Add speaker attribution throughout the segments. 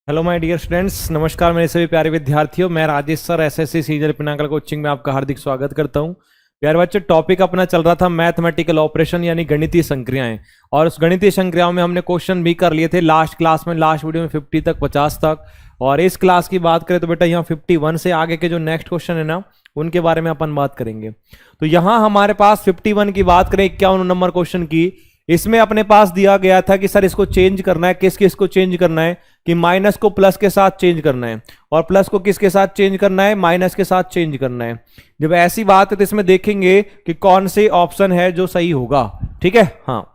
Speaker 1: Hello my dear students, नमस्कार मेरे सभी प्यारे विद्यार्थियों। मैं Rajesh sir SSC season Pinnacle coaching में आपका हार्दिक स्वागत करता हूं। प्यारे बच्चों, टॉपिक अपना चल रहा था मैथमेटिकल ऑपरेशन यानी गणितीय संक्रियाएं, और उस गणितीय संक्रियाओं में हमने क्वेश्चन भी कर लिए थे लास्ट क्लास में, लास्ट वीडियो में 50 तक 50 तक। और इस क्लास की बात करें तो बेटा यहाँ 51 से आगे के जो नेक्स्ट क्वेश्चन है ना, उनके बारे में अपन बात करेंगे। तो यहाँ हमारे पास 51 की बात करें, 51 नंबर क्वेश्चन की, इसमें अपने पास दिया गया था कि सर इसको चेंज करना है। किस किस को चेंज करना है? कि माइनस को प्लस के साथ चेंज करना है, और प्लस को किसके साथ चेंज करना है? माइनस के साथ चेंज करना है। जब ऐसी बात है तो इसमें देखेंगे कि कौन से ऑप्शन है जो सही होगा। ठीक है, हाँ।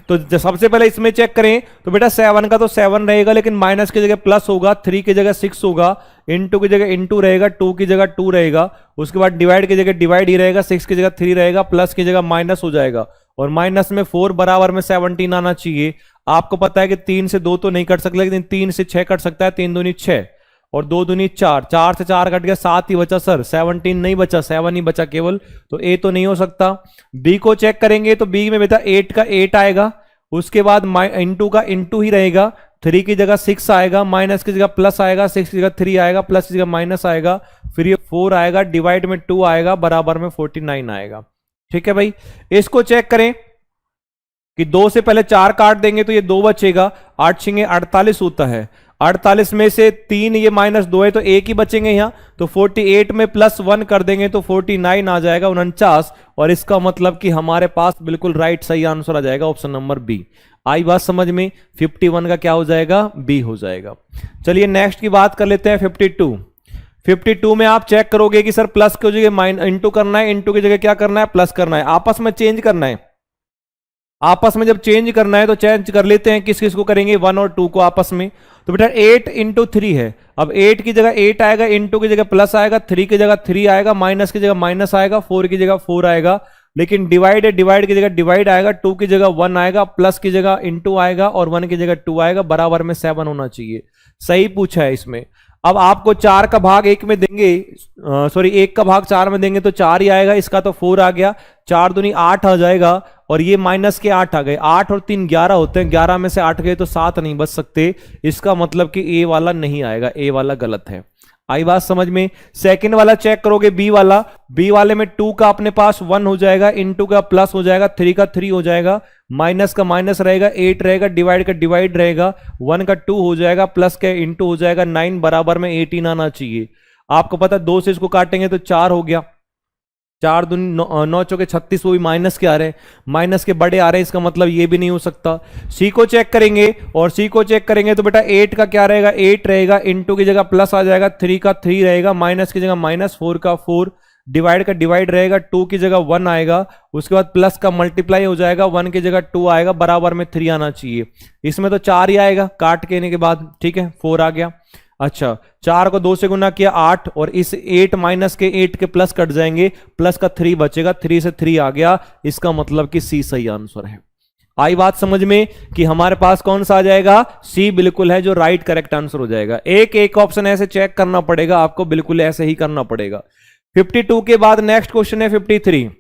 Speaker 1: तो सबसे पहले इसमें चेक करें तो बेटा 7 का तो 7 रहेगा, लेकिन माइनस की जगह प्लस होगा, 3 की जगह 6 होगा, इनटू की जगह इनटू रहेगा, 2 की जगह 2 रहेगा, उसके बाद डिवाइड की जगह डिवाइड ही रहेगा, 6 की जगह 3 रहेगा, प्लस की जगह माइनस हो जाएगा, और माइनस में 4 बराबर में 17 आना चाहिए। आपको पता है कि 3 से 2 तो नहीं कट सकता, लेकिन 3 से 6 कट सकता है। 3 दूनी 6 और 2 दूनी 4, 4 से 4 कट गया, 7 ही बचा सर, 17 नहीं बचा, 7 ही बचा केवल। तो ए तो नहीं हो सकता। बी को चेक करेंगे तो बी में बेटा 8 का 8 आएगा, उसके बाद इंटू का इंटू ही रहेगा, 3 की जगह 6 आएगा, माइनस की जगह प्लस आएगा, 6 की जगह 3 आएगा, प्लस की जगह माइनस आएगा, फिर ये 4 आएगा, डिवाइड में 2 आएगा, बराबर में 49 आएगा। ठीक है भाई, इसको चेक करें कि 2 से पहले 4 काट देंगे तो ये 2 बचेगा, 8 छिंगे 48 होता है। 48 में से 3 ये माइनस 2 है तो 1 ही बचेंगे यहाँ, तो 48 में प्लस 1 कर देंगे तो 49 आ जाएगा, 49। और इसका मतलब कि हमारे पास बिल्कुल राइट सही आंसर आ जाएगा ऑप्शन नंबर बी। आई बात समझ में? 51 का क्या हो जाएगा? बी हो जाएगा। चलिए नेक्स्ट की बात कर लेते हैं 52। 52 में आप चेक करोगे कि सर प्लस की जगह इंटू करना है, इंटू की जगह क्या करना है? प्लस करना है, आपस में चेंज करना है। आपस में जब चेंज करना है तो चेंज कर लेते हैं, किस किस को करेंगे? 1 और 2 को आपस में। तो बेटा 8 इंटू 3 है, अब 8 की जगह 8 आएगा, इंटू की जगह प्लस आएगा, 3 की जगह 3 आएगा, माइनस की जगह माइनस आएगा, 4 की जगह 4 आएगा, लेकिन डिवाइड है, डिवाइड की जगह डिवाइड आएगा, 2 की जगह 1 आएगा, प्लस की जगह इंटू आएगा, और 1 की जगह 2 आएगा, बराबर में 7 होना चाहिए। सही पूछा है इसमें। अब आपको 4 का भाग 1 में देंगे, सॉरी 1 का भाग 4 में देंगे तो 4 ही आएगा, इसका तो 4 आ गया, 4 दूनी 8 आ जाएगा, और ये माइनस के 8 आ गए, 8 और 3 11 होते हैं, 11 में से 8 गए तो 7 नहीं बच सकते। इसका मतलब कि ए वाला नहीं आएगा, ए वाला गलत है। आई बात समझ में? सेकंड वाला चेक करोगे, बी वाला, बी वाले में 2 का अपने पास 1 हो जाएगा, इंटू का प्लस हो जाएगा, 3 का 3 हो जाएगा, माइनस का माइनस रहेगा, 8 रहेगा, डिवाइड का डिवाइड रहेगा, 1 का 2 हो जाएगा, प्लस का इंटू हो जाएगा, 9 बराबर में 18 आना चाहिए। आपको पता 2 से इसको काटेंगे तो 4 हो गया, 4 दूनी 9 चौके 36, वो भी माइनस के आ रहे हैं, माइनस के बड़े आ रहे हैं, इसका मतलब ये भी नहीं हो सकता। सी को चेक करेंगे, और सी को चेक करेंगे तो बेटा 8 का क्या रहेगा? 8 रहेगा, इंटू की जगह प्लस आ जाएगा, 3 का 3 रहेगा, माइनस की जगह माइनस, 4 का 4, डिवाइड का डिवाइड रहेगा, 2 की जगह 1 आएगा, उसके बाद प्लस का मल्टीप्लाई हो जाएगा, 1 की जगह 2 आएगा, बराबर में 3 आना चाहिए। इसमें तो 4 ही आएगा काट के के बाद। ठीक है, 4 आ गया। अच्छा, 4 को 2 से गुना किया 8, और इस 8 माइनस के 8 के प्लस कट जाएंगे, प्लस का 3 बचेगा, 3 से 3 आ गया, इसका मतलब कि सी सही आंसर है। आई बात समझ में कि हमारे पास कौन सा आ जाएगा? सी बिल्कुल है जो राइट करेक्ट आंसर हो जाएगा। एक एक ऑप्शन ऐसे चेक करना पड़ेगा आपको, बिल्कुल ऐसे ही करना पड़ेगा। 52 के बाद नेक्स्ट क्वेश्चन है 53।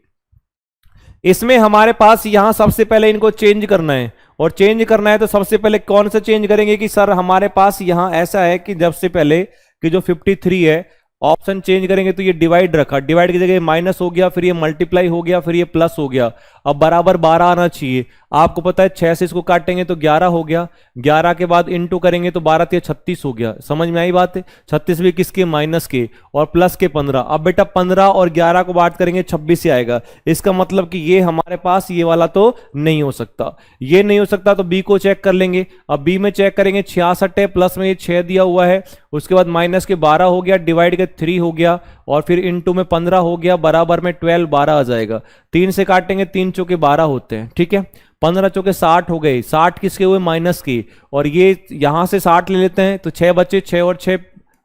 Speaker 1: इसमें हमारे पास यहां सबसे पहले इनको चेंज करना है, और चेंज करना है तो सबसे पहले कौन सा चेंज करेंगे? कि सर हमारे पास यहां ऐसा है कि जब से पहले कि जो 53 है, ऑप्शन चेंज करेंगे तो ये डिवाइड रखा, डिवाइड की जगह माइनस हो गया, फिर ये मल्टीप्लाई हो गया, फिर ये प्लस हो गया, अब बराबर 12 आना चाहिए। आपको पता है 6 से इसको काटेंगे तो 11 हो गया, 11 के बाद इंटू करेंगे तो 12 से 36 हो गया। समझ में आई बात है? 36 भी किसके? माइनस के, और प्लस के 15। अब बेटा 15 और 11 को बात करेंगे 26 से आएगा, इसका मतलब कि ये हमारे पास ये वाला तो नहीं हो सकता, ये नहीं हो सकता। तो बी को चेक कर लेंगे। अब बी में चेक करेंगे, 66 है, प्लस में ये 6 दिया हुआ है, उसके बाद माइनस के 12 हो गया, डिवाइड के 3 हो गया, और फिर इंटू में 15 हो गया, बराबर में 12, 12 आ जाएगा। 3 से काटेंगे, 3 चौके 12 होते हैं। ठीक है, 15 चौके 60 हो गए, 60 किसके हुए? माइनस के, और ये यहां से 60 ले लेते हैं तो 6 बचे, 6 और 6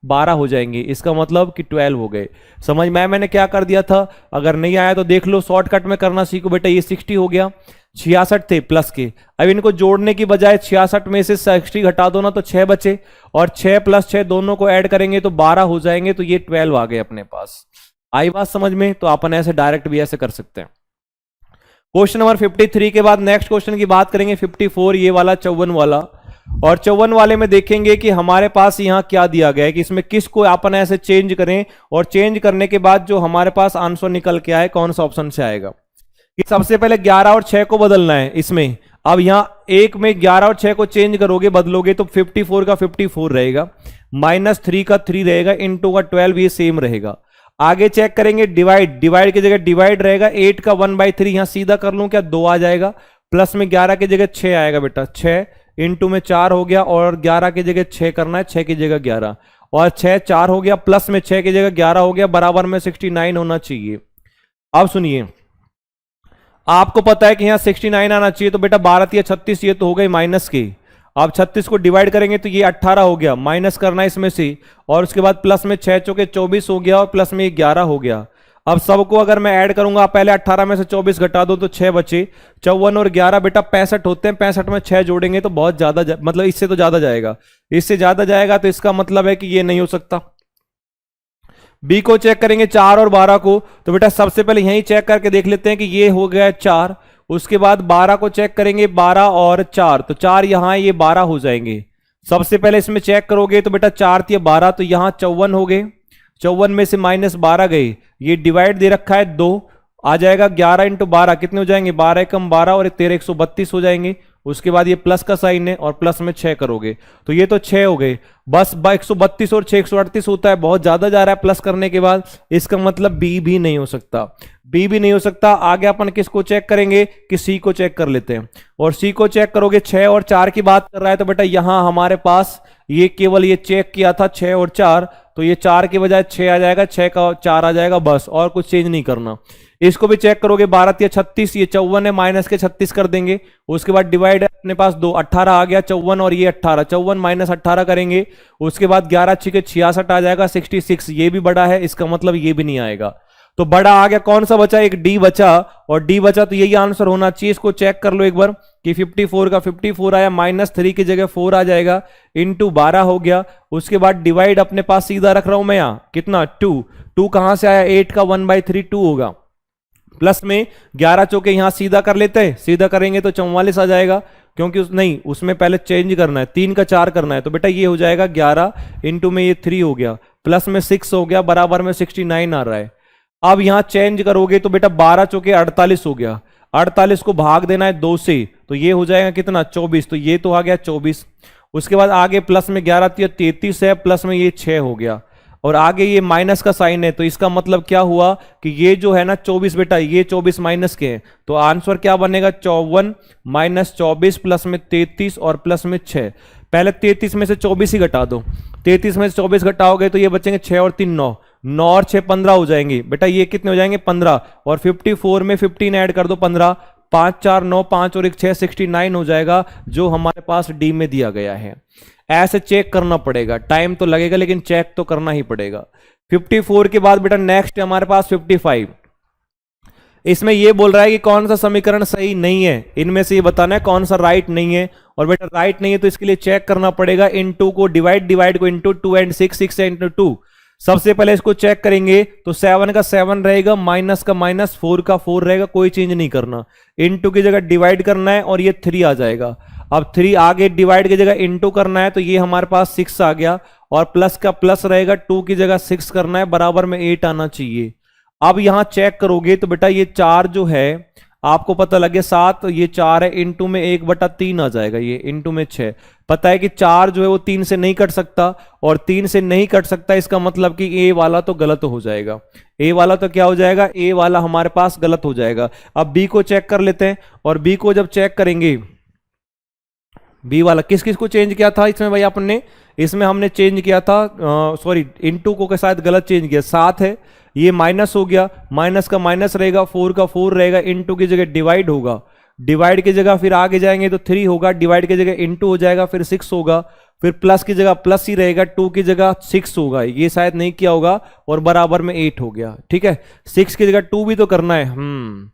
Speaker 1: 12 हो जाएंगे, इसका मतलब कि 12 हो गए। समझ में? मैंने क्या कर दिया था? अगर नहीं आया तो देख लो, शॉर्टकट में करना सीखो बेटा। ये 60 हो गया, 66 थे प्लस के, अब इनको जोड़ने की बजाय 66 में से 60 घटा दो ना तो 6 बचे, और 6 प्लस 6 दोनों को ऐड करेंगे तो 12 हो जाएंगे, तो ये 12 आ गए अपने पास। आई बात समझ में? तो अपन ऐसे डायरेक्ट भी ऐसे कर सकते हैं। क्वेश्चन नंबर 53 के बाद नेक्स्ट क्वेश्चन की बात करेंगे 54, ये वाला 54 वाला। और 54 वाले में देखेंगे कि हमारे पास यहाँ क्या दिया गया है कि इसमें किसको अपन ऐसे चेंज करें, और चेंज करने के बाद जो हमारे पास आंसर निकल के आए कौन सा ऑप्शन से आएगा। कि सबसे पहले 11 और 6 को बदलना है इसमें। अब यहाँ एक में 11 और 6 को चेंज करोगे, बदलोगे तो 54 का 54 रहेगा, -3 का 3 रहेगा, इंटू का 12 ये सेम रहेगा। आगे चेक करेंगे डिवाइड, डिवाइड की जगह डिवाइड रहेगा, 8 का 1/3 यहां सीधा कर लूं क्या 2 आ जाएगा, प्लस में 11 की जगह 6 आएगा बेटा, 6 इंटू में 4 हो गया, और 11 की जगह 6 करना है, 6 की जगह 11, और 6 4 हो गया, प्लस में 6 की जगह 11 हो गया, बराबर में 69 होना चाहिए। अब सुनिए, आपको पता है कि यहां 69 आना चाहिए, तो बेटा 12 या 36 ये तो हो गए माइनस के। अब 36 को डिवाइड करेंगे तो ये 18 हो गया, माइनस करना है इसमें से, और उसके बाद प्लस में 6 चौके 24 हो गया, और प्लस में 11 हो गया। अब सबको अगर मैं ऐड करूंगा, पहले 18 में से 24 घटा दो तो 6 बचे, 54 और 11 बेटा 65 होते हैं, 65 में 6 जोड़ेंगे तो बहुत ज्यादा मतलब इससे तो ज्यादा जाएगा, इससे ज्यादा जाएगा, तो इसका मतलब है कि ये नहीं हो सकता। बी को चेक करेंगे 4 और 12 को, तो बेटा सबसे पहले यही चेक करके देख लेते हैं कि ये हो गया 4, उसके बाद 12 को चेक करेंगे, 12 और 4, तो 4 यहां ये 12 हो जाएंगे। सबसे पहले इसमें चेक करोगे तो बेटा 4 या 12, तो यहां 54 हो गए, 54 में से -12 गए, ये डिवाइड दे रखा है 2 आ जाएगा, 11 इंटू 12 कितने हो जाएंगे, 12 कम 12 और 13 132 हो जाएंगे। उसके बाद ये प्लस का साइन है, और प्लस में 6 करोगे तो ये तो 6 हो गए, बस 132 और 6 138 होता है, बहुत ज्यादा जा रहा है प्लस करने के बाद, इसका मतलब बी भी नहीं हो सकता, बी भी नहीं हो सकता। आगे अपन किसको चेक करेंगे कि सी को चेक कर लेते हैं, और सी को चेक करोगे 6 और 4 की बात कर रहा है, तो बेटा यहां हमारे पास ये केवल ये चेक किया था 6 और 4, तो ये 4 के बजाय 6 आ जाएगा, 6 का 4 आ जाएगा, बस और कुछ चेंज नहीं करना। इसको भी चेक करोगे 12 या 36, ये 54 है, माइनस के 36 कर देंगे, उसके बाद डिवाइड अपने पास 2 18 आ गया, 54 और ये 18, 54 माइनस 18 करेंगे, उसके बाद 11 6 के 66 आ जाएगा, 66, ये भी बड़ा है, इसका मतलब ये भी नहीं आएगा। तो बड़ा आ गया, कौन सा बचा, एक डी बचा, और डी बचा तो यही आंसर होना चाहिए। इसको चेक कर लो एक बार कि 54 का 54 आया, -3 की जगह 4 आ जाएगा, इंटू 12 हो गया, उसके बाद डिवाइड अपने पास सीधा रख रहा हूं मैं यहां, कितना 2 कहां से आया, 8 का 1/3 2 होगा, प्लस में 11 चौके यहां सीधा कर लेते हैं, सीधा करेंगे तो 44 आ जाएगा, क्योंकि नहीं उसमें पहले चेंज करना है, 3 का 4 करना है, तो बेटा ये हो जाएगा 11 इंटू में ये 3 हो गया, प्लस में 6 हो गया, बराबर में 69 आ रहा है। अब यहां चेंज करोगे तो बेटा 12 चौके 48 हो गया, 48 को भाग देना है 2 से, तो ये हो जाएगा कितना 24, तो ये तो आ गया 24। उसके बाद आगे प्लस में 11 33 है, प्लस में ये 6 हो गया, और आगे ये माइनस का साइन है, तो इसका मतलब क्या हुआ कि ये जो है ना 24 बेटा, ये 24 माइनस के हैं, तो आंसर क्या बनेगा 54 - 24 प्लस में 33 और प्लस में 6। पहले 33 में से 24 ही घटा दो, 33 में से 24 घटाओगे तो ये बचेंगे 6 और 3 9, 9 और 6 15 हो जाएंगे बेटा, ये कितने हो जाएंगे 15, और 54 में 15 ऐड कर दो 15, 5 4 9 5 और 1 6 69 हो जाएगा, जो हमारे पास डी में दिया गया है। ऐसे चेक करना पड़ेगा, टाइम तो लगेगा लेकिन चेक तो करना ही पड़ेगा। 54 के बाद बेटा नेक्स्ट है हमारे पास 55। इसमें यह बोल रहा है कि कौन सा समीकरण सही नहीं है, इनमें से ये बताना है कौन सा राइट नहीं है, और बेटा राइट नहीं है तो इसके लिए चेक करना पड़ेगा, इनटू को डिवाइड को इनटू 2 एंड 6 इंटू 2। सबसे पहले इसको चेक करेंगे तो 7 का 7 रहेगा, माइनस का माइनस, 4 का 4 रहेगा, कोई चेंज नहीं करना, इनटू की जगह डिवाइड करना है और ये 3 आ जाएगा। अब 3 आगे डिवाइड की जगह इनटू करना है, तो ये हमारे पास 6 आ गया, और प्लस का प्लस रहेगा, 2 की जगह 6 करना है, बराबर में 8 आना चाहिए। अब यहां चेक करोगे तो बेटा ये 4 जो है आपको पता लगे 7, ये 4 है, इनटू में 1/3 आ जाएगा, ये इनटू में 6। पता है कि 4 जो है वो 3 से नहीं कट सकता, और 3 से नहीं कट सकता, इसका मतलब कि ए वाला तो गलत हो जाएगा, ए वाला तो क्या हो जाएगा, ए वाला हमारे पास गलत हो जाएगा। अब बी को चेक कर लेते हैं, और बी को जब चेक करेंगे, बी वाला किस किस को चेंज किया था इसमें भाई अपन ने, इसमें हमने चेंज किया था सॉरी इनटू को के साथ गलत चेंज किया, 7 है, ये माइनस हो गया, माइनस का माइनस रहेगा, 4 का 4 रहेगा, इनटू की जगह डिवाइड होगा, डिवाइड की जगह फिर आगे जाएंगे तो 3 होगा, डिवाइड की जगह इनटू हो जाएगा, फिर 6 होगा, फिर प्लस की जगह प्लस ही रहेगा, 2 की जगह 6 होगा, ये शायद नहीं किया होगा, और बराबर में 8 हो गया। ठीक है, 6 की जगह 2 भी तो करना है,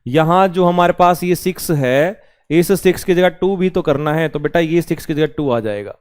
Speaker 1: यहां जो हमारे पास ये 6 है, इस 6 की जगह 2 भी तो करना है, तो बेटा ये 6 की जगह 2 आ जाएगा,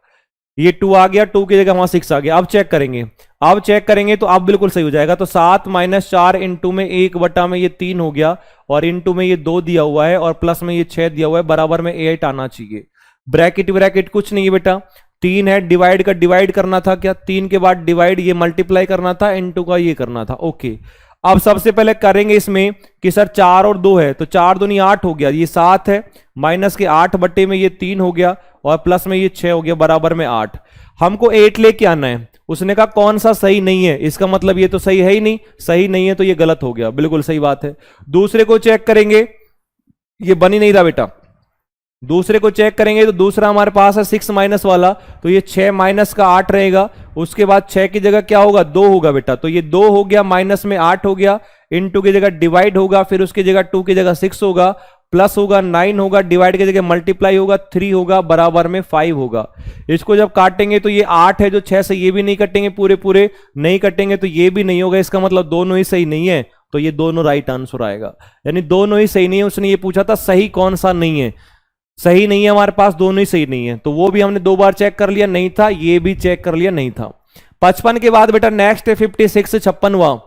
Speaker 1: ये 2 आ गया, 2 की जगह वहां 6 आ गया। अब चेक करेंगे, अब चेक करेंगे तो अब बिल्कुल सही हो जाएगा, तो 7 - 4 इनटू में 1 में ये 3 हो गया, और इनटू में ये 2 दिया हुआ है, और प्लस में ये 6 दिया हुआ है, बराबर में 8 आना चाहिए। ब्रैकेट ब्रैकेट कुछ नहीं है बेटा, 3 है, डिवाइड का डिवाइड करना था क्या, 3 के बाद डिवाइड, ये मल्टीप्लाई करना था, इनटू का ये करना था। ओके, अब सबसे पहले करेंगे इसमें कि सर 4 और 2 है, तो 4 दूनी 8 हो गया, ये 7 है, माइनस के 8 बट्टे में ये 3 हो गया, और प्लस में ये 6 हो गया, बराबर में 8। हमको 8 लेके आना है। उसने कहा कौन सा सही नहीं है, इसका मतलब ये तो सही है ही नहीं, सही नहीं है तो ये गलत हो गया, बिल्कुल सही बात है। दूसरे को चेक करेंगे, ये बन ही नहीं रहा बेटा। दूसरे को चेक करेंगे तो दूसरा हमारे पास है 6 माइनस वाला, तो ये 6 माइनस का 8 रहेगा। उसके बाद 6 की जगह क्या होगा, 2 होगा बेटा, तो ये 2 हो गया, माइनस में 8 हो गया, इनटू की जगह डिवाइड होगा, फिर उसकी जगह 2 की जगह 6 होगा, प्लस होगा 9 होगा, डिवाइड की जगह मल्टीप्लाई होगा 3 होगा, बराबर में 5 होगा। इसको जब काटेंगे तो ये 8 है जो 6 से, ये भी नहीं कटेंगे, पूरे पूरे नहीं कटेंगे तो ये भी नहीं होगा, इसका मतलब दोनों ही सही नहीं है, तो ये दोनों राइट आंसर आएगा। यानी दोनों ही सही नहीं है। उसने ये पूछा था सही कौन सा नहीं है, सही नहीं है हमारे पास, दोनों ही सही नहीं है, तो वो भी हमने 2 बार चेक कर लिया, नहीं था, ये भी चेक कर लिया, नहीं था। 55 के बाद बेटा नेक्स्ट है 56 से 56वां।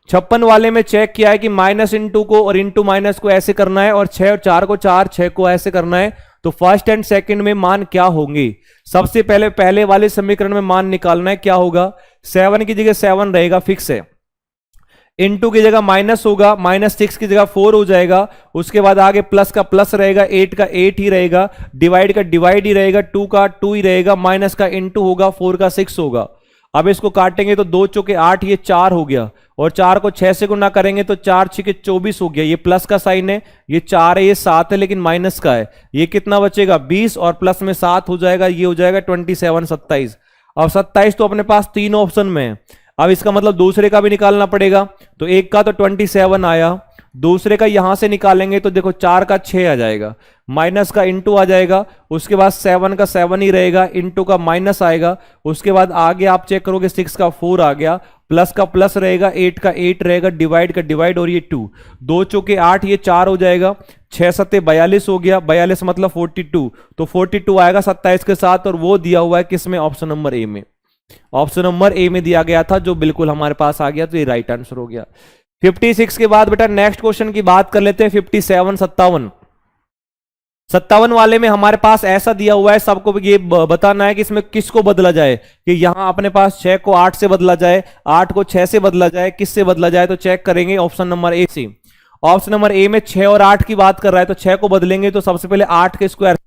Speaker 1: 56 वाले में चेक किया है कि माइनस इंटू को और इंटू माइनस को ऐसे करना है, और 6 और 4 को 4, 6 को ऐसे करना है, तो फर्स्ट एंड सेकंड में मान क्या होंगे। सबसे पहले पहले वाले समीकरण में मान निकालना है, क्या होगा, 7 की जगह 7 रहेगा, फिक्स है, इनटू की जगह माइनस होगा, -6 की जगह 4 हो जाएगा, उसके बाद आगे प्लस का प्लस रहेगा, 8 का 8 ही रहेगा, डिवाइड का डिवाइड ही रहेगा, 2 का 2 ही रहेगा, माइनस का इनटू होगा, 4 का 6 होगा। अब इसको काटेंगे तो 2 चौके 8, ये 4 हो गया, और 4 को 6 से गुना करेंगे तो 4 6 के 24 हो गया, ये प्लस का साइन है, ये 4 है, ये 7 है, लेकिन माइनस का है, ये कितना बचेगा 20, और प्लस में 7 हो जाएगा, ये हो जाएगा 27 27। अब 27 तो अपने पास 3 ऑप्शन में है, अब इसका मतलब दूसरे का भी निकालना पड़ेगा, तो एक का तो 27 आया, दूसरे का यहां से निकालेंगे तो देखो 4 का 6 आ जाएगा, माइनस का इंटू आ जाएगा, उसके बाद 7 का 7 ही रहेगा, इंटू का माइनस आएगा, उसके बाद आगे आप चेक करोगे 6 का 4 आ गया, प्लस का प्लस रहेगा, 8 का 8 रहेगा, डिवाइड का डिवाइड, और ये 2, 2 चौके 8, ये 4 हो जाएगा, 6 सत्ते 42 हो गया, 42 मतलब 42, तो 42 आएगा 27 के साथ, और वो दिया हुआ है किसमें, ऑप्शन नंबर ए में। ऑप्शन नंबर ए में दिया गया था, जो बिल्कुल हमारे पास आ गया, तो ये राइट आंसर हो गया। 56 के बाद बेटा नेक्स्ट क्वेश्चन की बात कर लेते हैं, 57 57। 57 वाले में हमारे पास ऐसा दिया हुआ है, सबको ये बताना है कि इसमें किसको बदला जाए, कि यहां अपने पास 6 को 8 से बदला जाए, 8 को 6 से बदला जाए, किससे बदला जाए, तो चेक करेंगे ऑप्शन नंबर ए से। ऑप्शन नंबर ए में 6 और 8 की बात कर रहा है, तो 6 को बदलेंगे तो सबसे पहले 8 के स्क्वायर,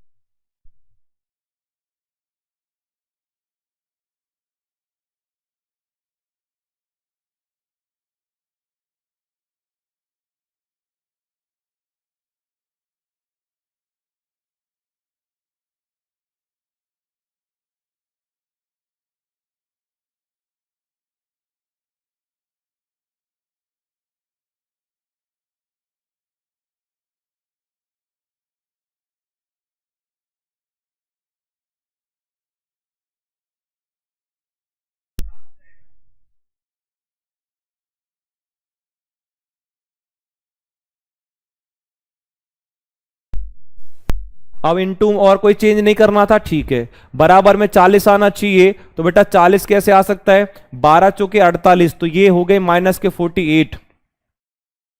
Speaker 1: अब इनटू और कोई चेंज नहीं करना था, ठीक है, बराबर में 40 आना चाहिए, तो बेटा 40 कैसे आ सकता है, 12 चौके 48, तो ये हो गए माइनस के 48,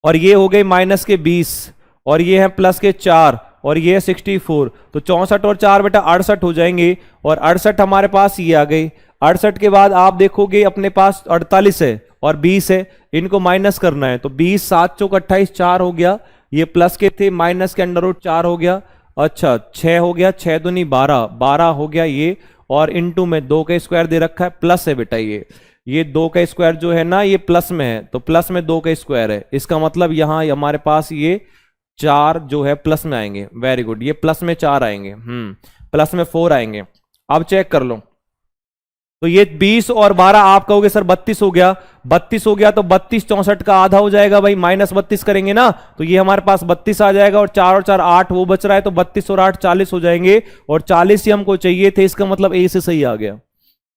Speaker 1: और ये हो गए माइनस के 20, और ये है प्लस के 4, और ये है 64, तो 64 और 4 बेटा 68 हो जाएंगे, और 68 हमारे पास ये आ गई। 68 के बाद आप देखोगे अपने पास 48 है और 20 है, इनको माइनस करना है, तो 20 7 चौक 28, 4 हो गया, ये प्लस के थे, माइनस के अंडर रूट 4 हो गया, अच्छा 6 हो गया, 6 दूनी 12, 12 हो गया ये, और इनटू में 2 का स्क्वायर दे रखा है, प्लस है बेटा ये 2 का स्क्वायर जो है ना, ये प्लस में है, तो प्लस में 2 का स्क्वायर है, इसका मतलब यहां हमारे पास ये 4 जो है प्लस में आएंगे, वेरी गुड, ये प्लस में 4 आएंगे, प्लस में 4 आएंगे। अब चेक कर लो, तो ये 20 और 12 आप कहोगे सर 32 हो गया, 32 हो गया, तो 32 64 का आधा हो जाएगा भाई, -32 करेंगे ना, तो ये हमारे पास 32 आ जाएगा, और 4 और 4 8, वो बच रहा है, तो 32 और 8 40 हो जाएंगे, और 40 ही हमको चाहिए थे, इसका मतलब ए से सही आ गया।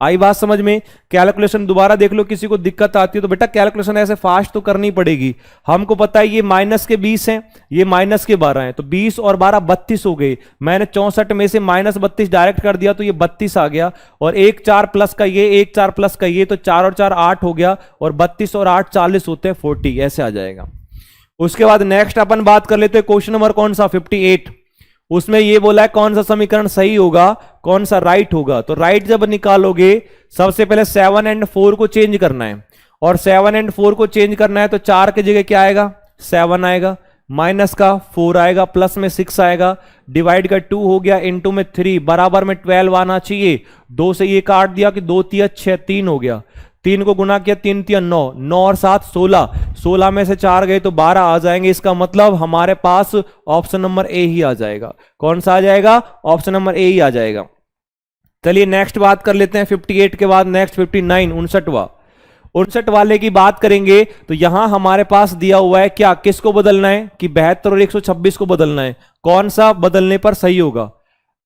Speaker 1: आई बात समझ में। कैलकुलेशन दोबारा देख लो, किसी को दिक्कत आती है तो बेटा कैलकुलेशन ऐसे फास्ट तो करनी पड़ेगी। हमको पता है ये माइनस के 20 हैं, ये माइनस के 12 हैं, तो 20 और 12 32 हो गए, मैंने 64 में से -32 डायरेक्ट कर दिया, तो ये 32 आ गया, और 1 4 प्लस का ये, 1 4 प्लस का ये, तो 4 और 4 8 हो गया, और 32 और 8 40 होते हैं 40, ऐसे आ जाएगा। उसके बाद नेक्स्ट अपन बात कर लेते हैं क्वेश्चन नंबर कौन सा, 58। उसमें ये बोला है कौन सा समीकरण सही होगा, कौन सा राइट होगा। तो राइट जब निकालोगे सबसे पहले 7 एंड 4 को चेंज करना है, और 7 एंड 4 को चेंज करना है तो 4 की जगह क्या आएगा 7 आएगा, माइनस का 4 आएगा, प्लस में 6 आएगा, डिवाइड का 2 हो गया, इनटू में 3, बराबर में 12 आना चाहिए। 2 से ये काट दिया कि 2 तिया 6, 3 हो गया, 3 को गुना किया 3 तिया 9, 9 और 7 16, 16 में से 4 गए तो 12 आ जाएंगे। इसका मतलब हमारे पास ऑप्शन नंबर ए ही आ जाएगा। कौन सा आ जाएगा, ऑप्शन नंबर ए ही आ जाएगा। चलिए नेक्स्ट बात कर लेते हैं 58 के बाद नेक्स्ट 59 59वां। 59 वाले की बात करेंगे तो यहां हमारे पास दिया हुआ है क्या, किसको बदलना है कि 72 और 126 को बदलना है। कौन सा बदलने पर सही होगा,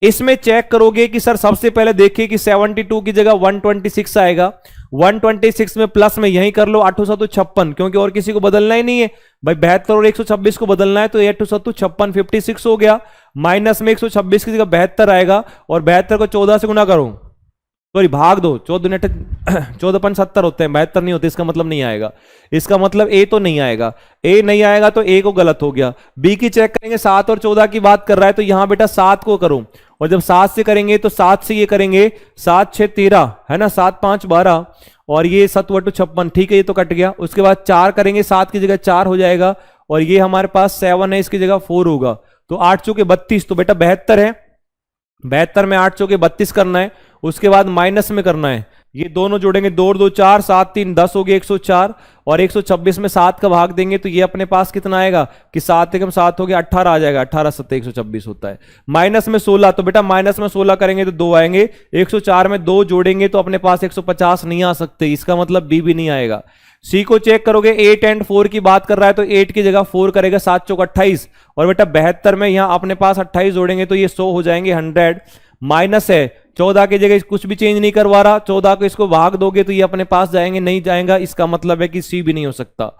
Speaker 1: इसमें चेक करोगे कि सर सबसे पहले देखिए कि 72 की जगह 126 आएगा, 126 में प्लस में यही कर लो 8 7 56, क्योंकि और किसी को बदलना ही नहीं है भाई, 72 और 126 को बदलना है तो 8 7 56 56 हो गया, माइनस में 126 की जगह 72 आएगा, और 72 को 14 से गुना करो, सॉरी भाग दो, 14 5 70 होते हैं, 72 नहीं होते, इसका मतलब नहीं आएगा। इसका मतलब ए तो नहीं आएगा, ए नहीं आएगा तो ए को गलत हो गया। बी की चेक करेंगे, 7 और 14 की बात कर रहा है तो यहां बेटा 7 को करो, और जब 7 से करेंगे तो 7 से ये करेंगे 7 6 13 है ना, 7 5 12, और ये 7 8 56, ठीक है ये तो कट गया। उसके बाद 4 करेंगे, 7 की जगह 4 हो जाएगा, और ये हमारे पास 7 है, इसकी जगह 4 होगा, तो 8 चौके 32, तो बेटा 72 है, 72 में 8 चौके 32 करना है। उसके बाद माइनस में करना है, ये दोनों जोड़ेंगे, 2 2 4, 7 3 10 हो गया 104, और 126 में 7 का भाग देंगे तो ये अपने पास कितना आएगा कि 7 एकम 7 हो गया 18 आ जाएगा, 18 7 126 होता है। माइनस में 16, तो बेटा माइनस में 16 करेंगे तो 2 आएंगे, 104 में 2 जोड़ेंगे तो अपने पास 150 नहीं आ सकते, इसका मतलब बी भी नहीं आएगा। सी को चेक करोगे, 8 एंड 4 की बात कर रहा है तो 8 की जगह 4 करेगा, 7 चौक 28, और बेटा 72 में यहां अपने पास 28 जोड़ेंगे तो ये 100 हो जाएंगे 100, माइनस है 14 की जगह कुछ भी चेंज नहीं करवा रहा, 14 को इसको भाग दोगे तो ये अपने पास जाएंगे, नहीं जाएगा, इसका मतलब है कि सी भी नहीं हो सकता।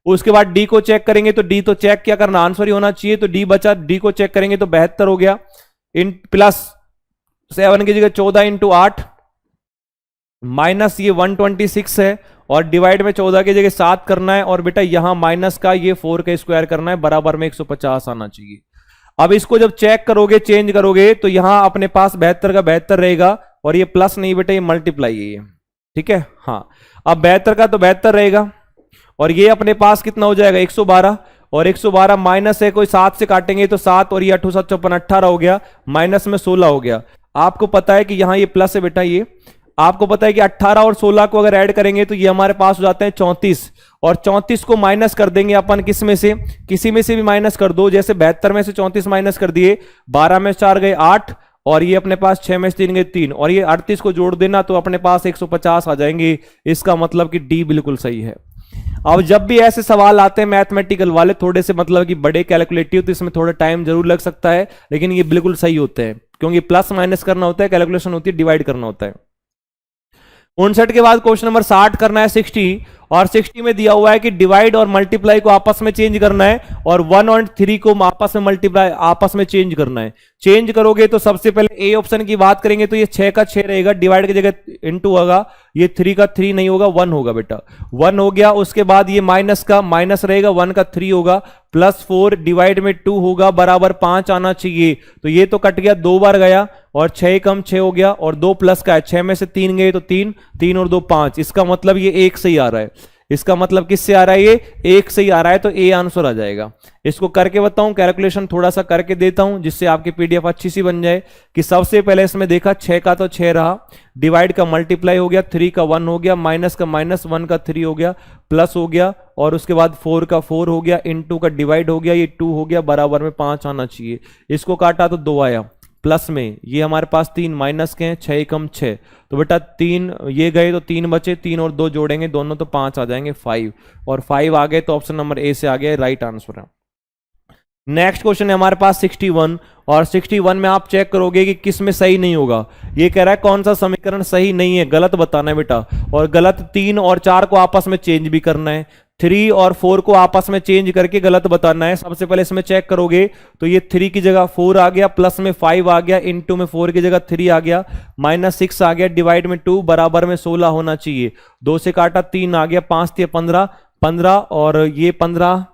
Speaker 1: उसके बाद डी को चेक करेंगे तो डी तो चेक क्या करना, आंसर ही होना चाहिए, तो डी बचा, डी को चेक करेंगे तो 72 हो गया, इन प्लस 7 की जगह 14 इंटू 8, माइनस ये 126 है, और डिवाइड में 14 की जगह 7 करना है, और बेटा यहां माइनस का ये 4 का स्क्वायर करना है, बराबर में 150 आना चाहिए। अब इसको जब चेक करोगे चेंज करोगे तो यहां अपने पास 72 का 72 रहेगा, और ये प्लस नहीं बेटा ये मल्टीप्लाई है ये, ठीक है हाँ। अब 72 का तो 72 रहेगा, और ये अपने पास कितना हो जाएगा 112, और 112 माइनस है, कोई 7 से काटेंगे तो 7, और ये 8 7 54 18 हो गया, माइनस में 16 हो गया। आपको पता है कि यहां ये प्लस है बेटा, ये आपको पता है कि 18 और 16 को अगर ऐड करेंगे तो ये हमारे पास हो जाते हैं 34, और 34 को माइनस कर देंगे अपन किस में से, किसी में से भी माइनस कर दो, जैसे 72 में से 34 माइनस कर दिए, 12 में 4 गए 8, और ये अपने पास 6 में से 3 गए 3, और ये 38 को जोड़ देना तो अपने पास 150 आ जाएंगे। इसका मतलब कि डी बिल्कुल सही है। अब जब भी ऐसे सवाल आते हैं मैथमेटिकल वाले, थोड़े से मतलब कि बड़े कैलकुलेटिव, तो इसमें थोड़ा टाइम जरूर लग सकता है, लेकिन ये बिल्कुल सही होते हैं, क्योंकि प्लस माइनस करना होता है, कैलकुलेशन होती है, डिवाइड करना होता है। 59 के बाद क्वेश्चन नंबर 60 करना है 60, और 60 में दिया हुआ है कि डिवाइड और मल्टीप्लाई को आपस में चेंज करना है, और 1 और 3 को आपस में मल्टीप्लाई आपस में चेंज करना है। चेंज करोगे तो सबसे पहले ए ऑप्शन की बात करेंगे तो ये 6 का 6 रहेगा, डिवाइड की जगह इनटू होगा, ये 3 का 3 नहीं होगा 1 होगा बेटा, 1 हो गया। उसके बाद ये माइनस का माइनस रहेगा, 1 का 3 होगा, प्लस 4 डिवाइड में 2 होगा, बराबर 5 आना चाहिए, तो ये तो कट गया, 2 बार गया, और 6 कम 6 हो गया, और 2 प्लस का है, 6 में से 3 गए तो 3, 3 और 2 5, इसका मतलब ये 1 से ही आ रहा है। इसका मतलब किससे आ रहा है, ये 1 से ही आ रहा है, तो ए आंसर आ जाएगा। इसको करके बताऊं, कैलकुलेशन थोड़ा सा करके देता हूं जिससे आपकी पीडीएफ अच्छी सी बन जाए। कि सबसे पहले इसमें देखा 6 का तो 6 रहा, डिवाइड का मल्टीप्लाई हो गया, 3 का 1 हो गया, माइनस का माइनस, 1 का 3 हो गया, प्लस हो गया, और उसके बाद 4 का 4 हो गया, इनटू का डिवाइड हो गया, ये 2 हो गया, बराबर में 5 आना चाहिए। इसको काटा तो 2 आया, प्लस में ये हमारे पास 3 माइनस के हैं, 6 कम 6, तो बेटा 3 ये गए तो 3 बचे, 3 और 2 जोड़ेंगे दोनों तो 5 आ जाएंगे, 5, और 5 आ गए तो ऑप्शन नंबर ए से आ गया, राइट आंसर है। नेक्स्ट क्वेश्चन है हमारे पास 61, और 61 में आप चेक करोगे कि किस में सही नहीं होगा। ये कह रहा है कौन सा समीकरण सही नहीं है, गलत बताना है बेटा, और गलत 3 और 4 को आपस में चेंज भी करना है, 3 और 4 को आपस में चेंज करके गलत बताना है। सबसे पहले इसमें चेक करोगे तो ये 3 की जगह 4 आ गया, प्लस में 5 आ गया, इनटू में 4 की जगह 3 आ गया, माइनस 6 आ गया, डिवाइड में 2, बराबर में 16 होना चाहिए। 2 से काटा 3 आ गया, 5 थे 15, 15 और ये 15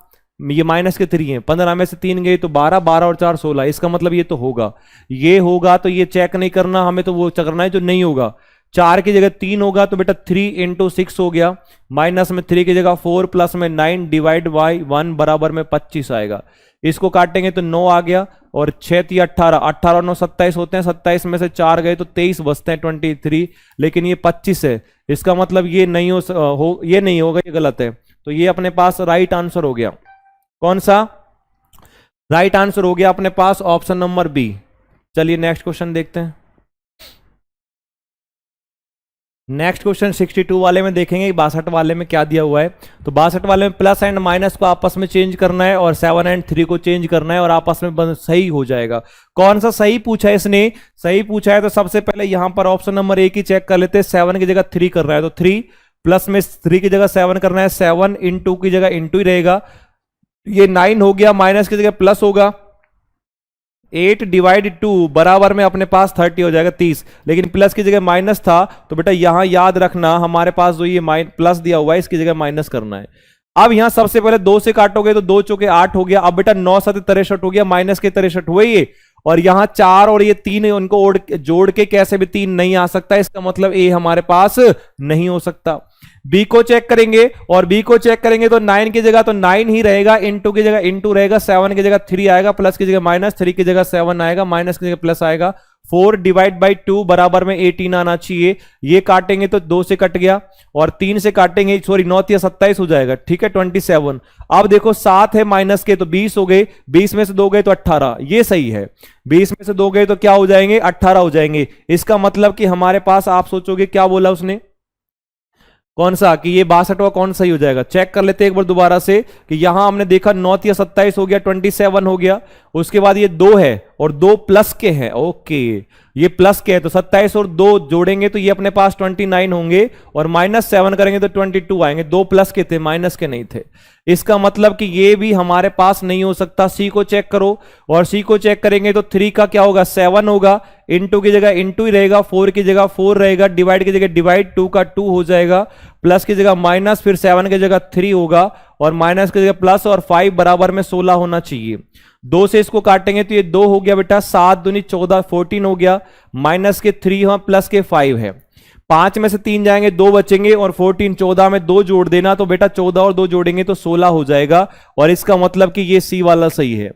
Speaker 1: ये माइनस के 3 है, 15 में से 3 गए तो 12, 12 और 4 16, इसका मतलब ये तो होगा, ये होगा तो ये चेक नहीं करना हमें, तो वो करना है जो नहीं होगा। 4 की जगह 3 होगा तो बेटा 3 इंटू 6 हो गया, माइनस में 3 की जगह 4 प्लस में 9 डिवाइड बाई 1 बराबर में 25 आएगा। इसको काटेंगे तो 9 आ गया और 6 3 18, 18 और 9 27 होते हैं, 27 में से 4 गए तो 23 बचते हैं 23, लेकिन ये 25 है, इसका मतलब ये नहीं ये नहीं होगा, ये गलत है। तो ये अपने पास राइट आंसर हो गया। कौन सा राइट आंसर हो गया अपने पास? Option number B. चलिए नेक्स्ट क्वेश्चन देखते हैं। नेक्स्ट क्वेश्चन 62 वाले में देखेंगे 62 वाले में क्या दिया हुआ है। तो 62 वाले में प्लस एंड माइनस को आपस में चेंज करना है और 7 एंड 3 को चेंज करना है और आपस में सही हो जाएगा। कौन सा सही पूछा है इसने? सही पूछा है तो सबसे पहले यहां पर ऑप्शन नंबर ए की चेक कर लेते हैं। 7 की जगह 3 कर रहा है तो 3 प्लस में 3 की जगह 7 करना है, 7 इंटू की जगह इंटू ही रहेगा, ये 9 हो गया, माइनस की जगह प्लस होगा, 8 डिवाइड 2 बराबर में अपने पास 30 हो जाएगा 30, लेकिन प्लस की जगह माइनस था तो बेटा यहां याद रखना हमारे पास जो ये प्लस दिया हुआ है इसकी जगह माइनस करना है। अब यहां सबसे पहले 2 से काटोगे तो 2 चौके 8 हो गया, अब बेटा 9 7 63 हो गया, माइनस के 63 हुए ये, और यहां 4 और ये 3 उनको जोड़ के कैसे भी 3 नहीं आ सकता, इसका मतलब ए हमारे पास नहीं हो सकता। बी को चेक करेंगे और बी को चेक करेंगे तो 9 की जगह तो 9 ही रहेगा, इंटू की जगह इंटू रहेगा, 7 की जगह 3 आएगा, प्लस की जगह माइनस, 3 की जगह 7 आएगा, माइनस की जगह प्लस आएगा, 4 डिवाइड बाई 2 बराबर में 18 आना चाहिए। ये काटेंगे तो 2 से कट गया और 3 से काटेंगे, सॉरी 9 या 27 हो जाएगा, ठीक है 27। अब देखो 7 है माइनस के तो 20 हो गए, 20 में से 2 गए तो 18, ये सही है, 20 में से 2 गए तो क्या हो जाएंगे 18 हो जाएंगे। इसका मतलब कि हमारे पास आप सोचोगे क्या बोला उसने, कौन सा, कि ये 62वां कौन सही हो जाएगा। चेक कर लेते हैं एक बार दोबारा से कि यहां हमने देखा 9 या 27 हो गया, 27 हो गया, उसके बाद ये 2 है और 2 प्लस के हैं, ओके ये प्लस के है तो 27 और 2 जोड़ेंगे तो ये अपने पास 29 होंगे और माइनस 7 करेंगे तो 22 आएंगे, 2 प्लस के थे माइनस के नहीं थे। इसका मतलब कि ये भी हमारे पास नहीं हो सकता। सी को चेक करो और सी को चेक करेंगे तो 3 का क्या होगा 7 होगा, इंटू की जगह इंटू ही रहेगा, 4 की जगह 4 रहेगा, डिवाइड की जगह डिवाइड, 2 का 2 हो जाएगा, प्लस की जगह माइनस, फिर 7 की जगह 3 होगा और माइनस की जगह प्लस और 5 बराबर में 16 होना चाहिए। 2 से इसको काटेंगे तो ये 2 हो गया बेटा, 7 दूनी 14 14 हो गया, माइनस के 3 है प्लस के 5 है, 5 में से 3 जाएंगे 2 बचेंगे और 14 14 में 2 जोड़ देना तो बेटा 14 और 2 जोड़ेंगे तो 16 हो जाएगा और इसका मतलब कि ये सी वाला सही है।